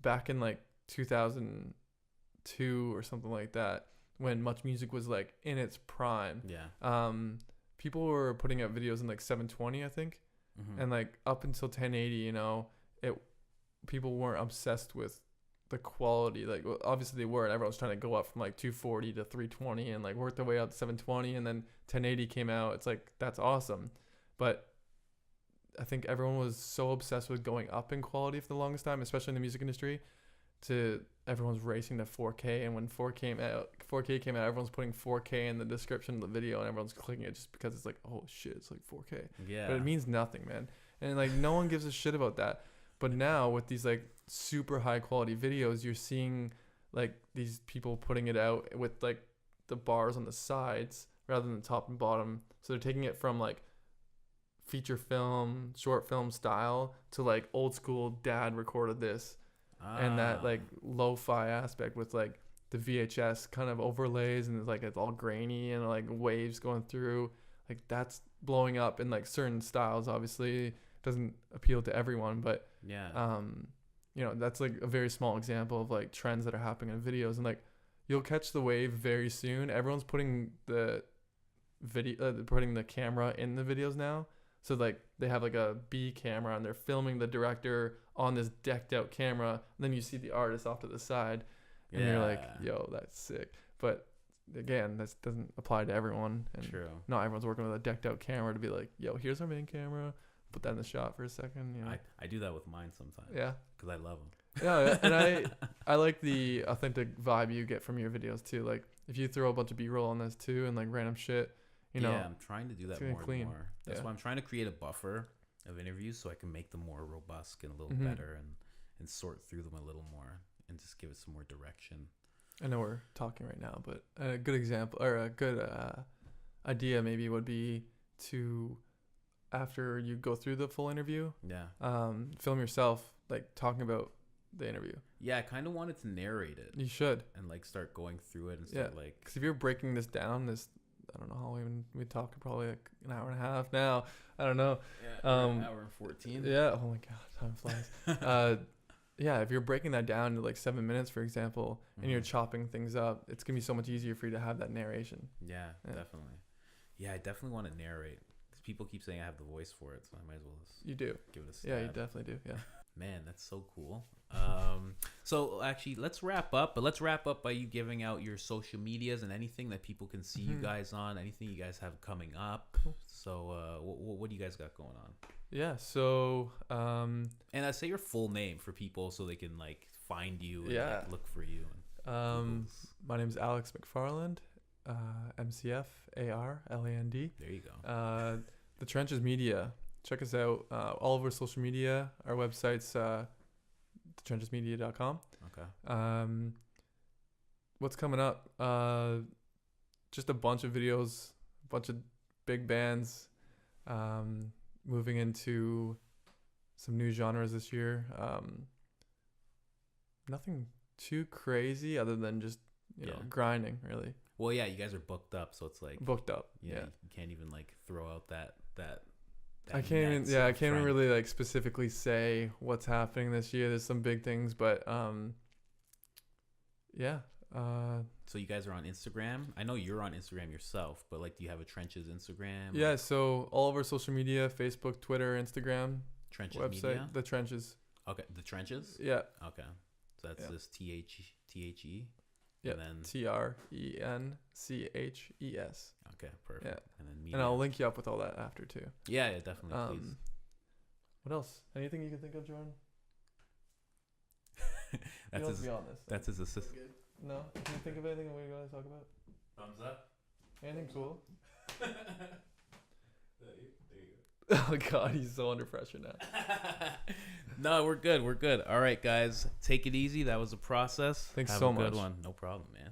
back in like 2002 or something like that, when Much Music was like in its prime. Yeah. People were putting out videos in like 720, I think. And like up until 1080, you know, people weren't obsessed with the quality. Like, well, obviously they were, and everyone was trying to go up from like 240 to 320 and like work their way up to 720, and then 1080 came out. It's like, that's awesome. But I think everyone was so obsessed with going up in quality for the longest time, especially in the music industry, to everyone's racing to 4K. And when 4K came out, everyone's putting 4K in the description of the video, and everyone's clicking it just because it's like, oh shit, it's like 4K. Yeah. But it means nothing, man. And like no one gives a shit about that. But now with these like super high quality videos, you're seeing like these people putting it out with like the bars on the sides rather than the top and bottom. So they're taking it from like feature film, short film style to like old school dad recorded this. And that like lo-fi aspect with like the VHS kind of overlays and it's all grainy and like waves going through, like that's blowing up in like certain styles. Obviously doesn't appeal to everyone, but that's like a very small example of like trends that are happening in videos. And like you'll catch the wave very soon. Everyone's putting the putting the camera in the videos now. So like they have like a B camera and they're filming the director on this decked out camera. And then you see the artist off to the side and you're like, yo, that's sick. But again, that doesn't apply to everyone. And True. not everyone's working with a decked out camera to be like, yo, here's our main camera. Put that in the shot for a second. You know? I do that with mine sometimes. Yeah. Because I love them. Yeah. And I like the authentic vibe you get from your videos too. Like if you throw a bunch of B-roll on this too and like random shit, I'm trying to do that more and more. That's Yeah. why I'm trying to create a buffer of interviews so I can make them more robust and a little better and sort through them a little more and just give it some more direction. I know we're talking right now, but a good example or a good idea maybe would be to, after you go through the full interview, film yourself like talking about the interview. Yeah, I kind of wanted to narrate it. You should. And like start going through it and start like. Because if you're breaking this down, I don't know how we talk probably like an hour and a half now. I don't know. Yeah, an hour and 14. Yeah. Oh my God, time flies. Yeah, if you're breaking that down to like 7 minutes, for example, and you're chopping things up, it's gonna be so much easier for you to have that narration. Yeah, definitely. Yeah, I definitely want to narrate. People keep saying I have the voice for it, so I might as well you do give it a stab. Yeah, you definitely do. Yeah. Man, that's so cool. So actually, let's wrap up. But let's wrap up by you giving out your social medias and anything that people can see you guys on. Anything you guys have coming up. Cool. So, what do you guys got going on? Yeah. So, and I say your full name for people so they can like find you and like, look for you. My name's Alex McFarland. MCF ARLAND. There you go. The Trenches Media. Check us out. All of our social media. Our website's thetrenchesmedia.com. Okay. What's coming up? Just a bunch of videos, a bunch of big bands. Moving into some new genres this year. Nothing too crazy other than just you know grinding really. Well, yeah, you guys are booked up, so it's like booked up. Yeah, you can't even like throw out that I can't even really like specifically say what's happening this year. There's some big things, but so you guys are on Instagram. I know you're on Instagram yourself, but like, do you have a Trenches Instagram? Yeah, so all of our social media: Facebook, Twitter, Instagram, Trenches website, Media? The Trenches. Okay, The Trenches. Yeah. Okay, so that's just THE. Yeah. And then TRENCHES. Okay, perfect. Yeah. And then media. And I'll link you up with all that after too. Yeah, definitely. Please. What else? Anything you can think of, Jordan? That's his. Be honest. That's his assistant. No. Can you think of anything we gotta talk about? Thumbs up. Anything cool? There you go. Oh God, he's so under pressure now. No, we're good. All right, guys, take it easy. That was a process. Thanks Have so a good much. one. No problem, man.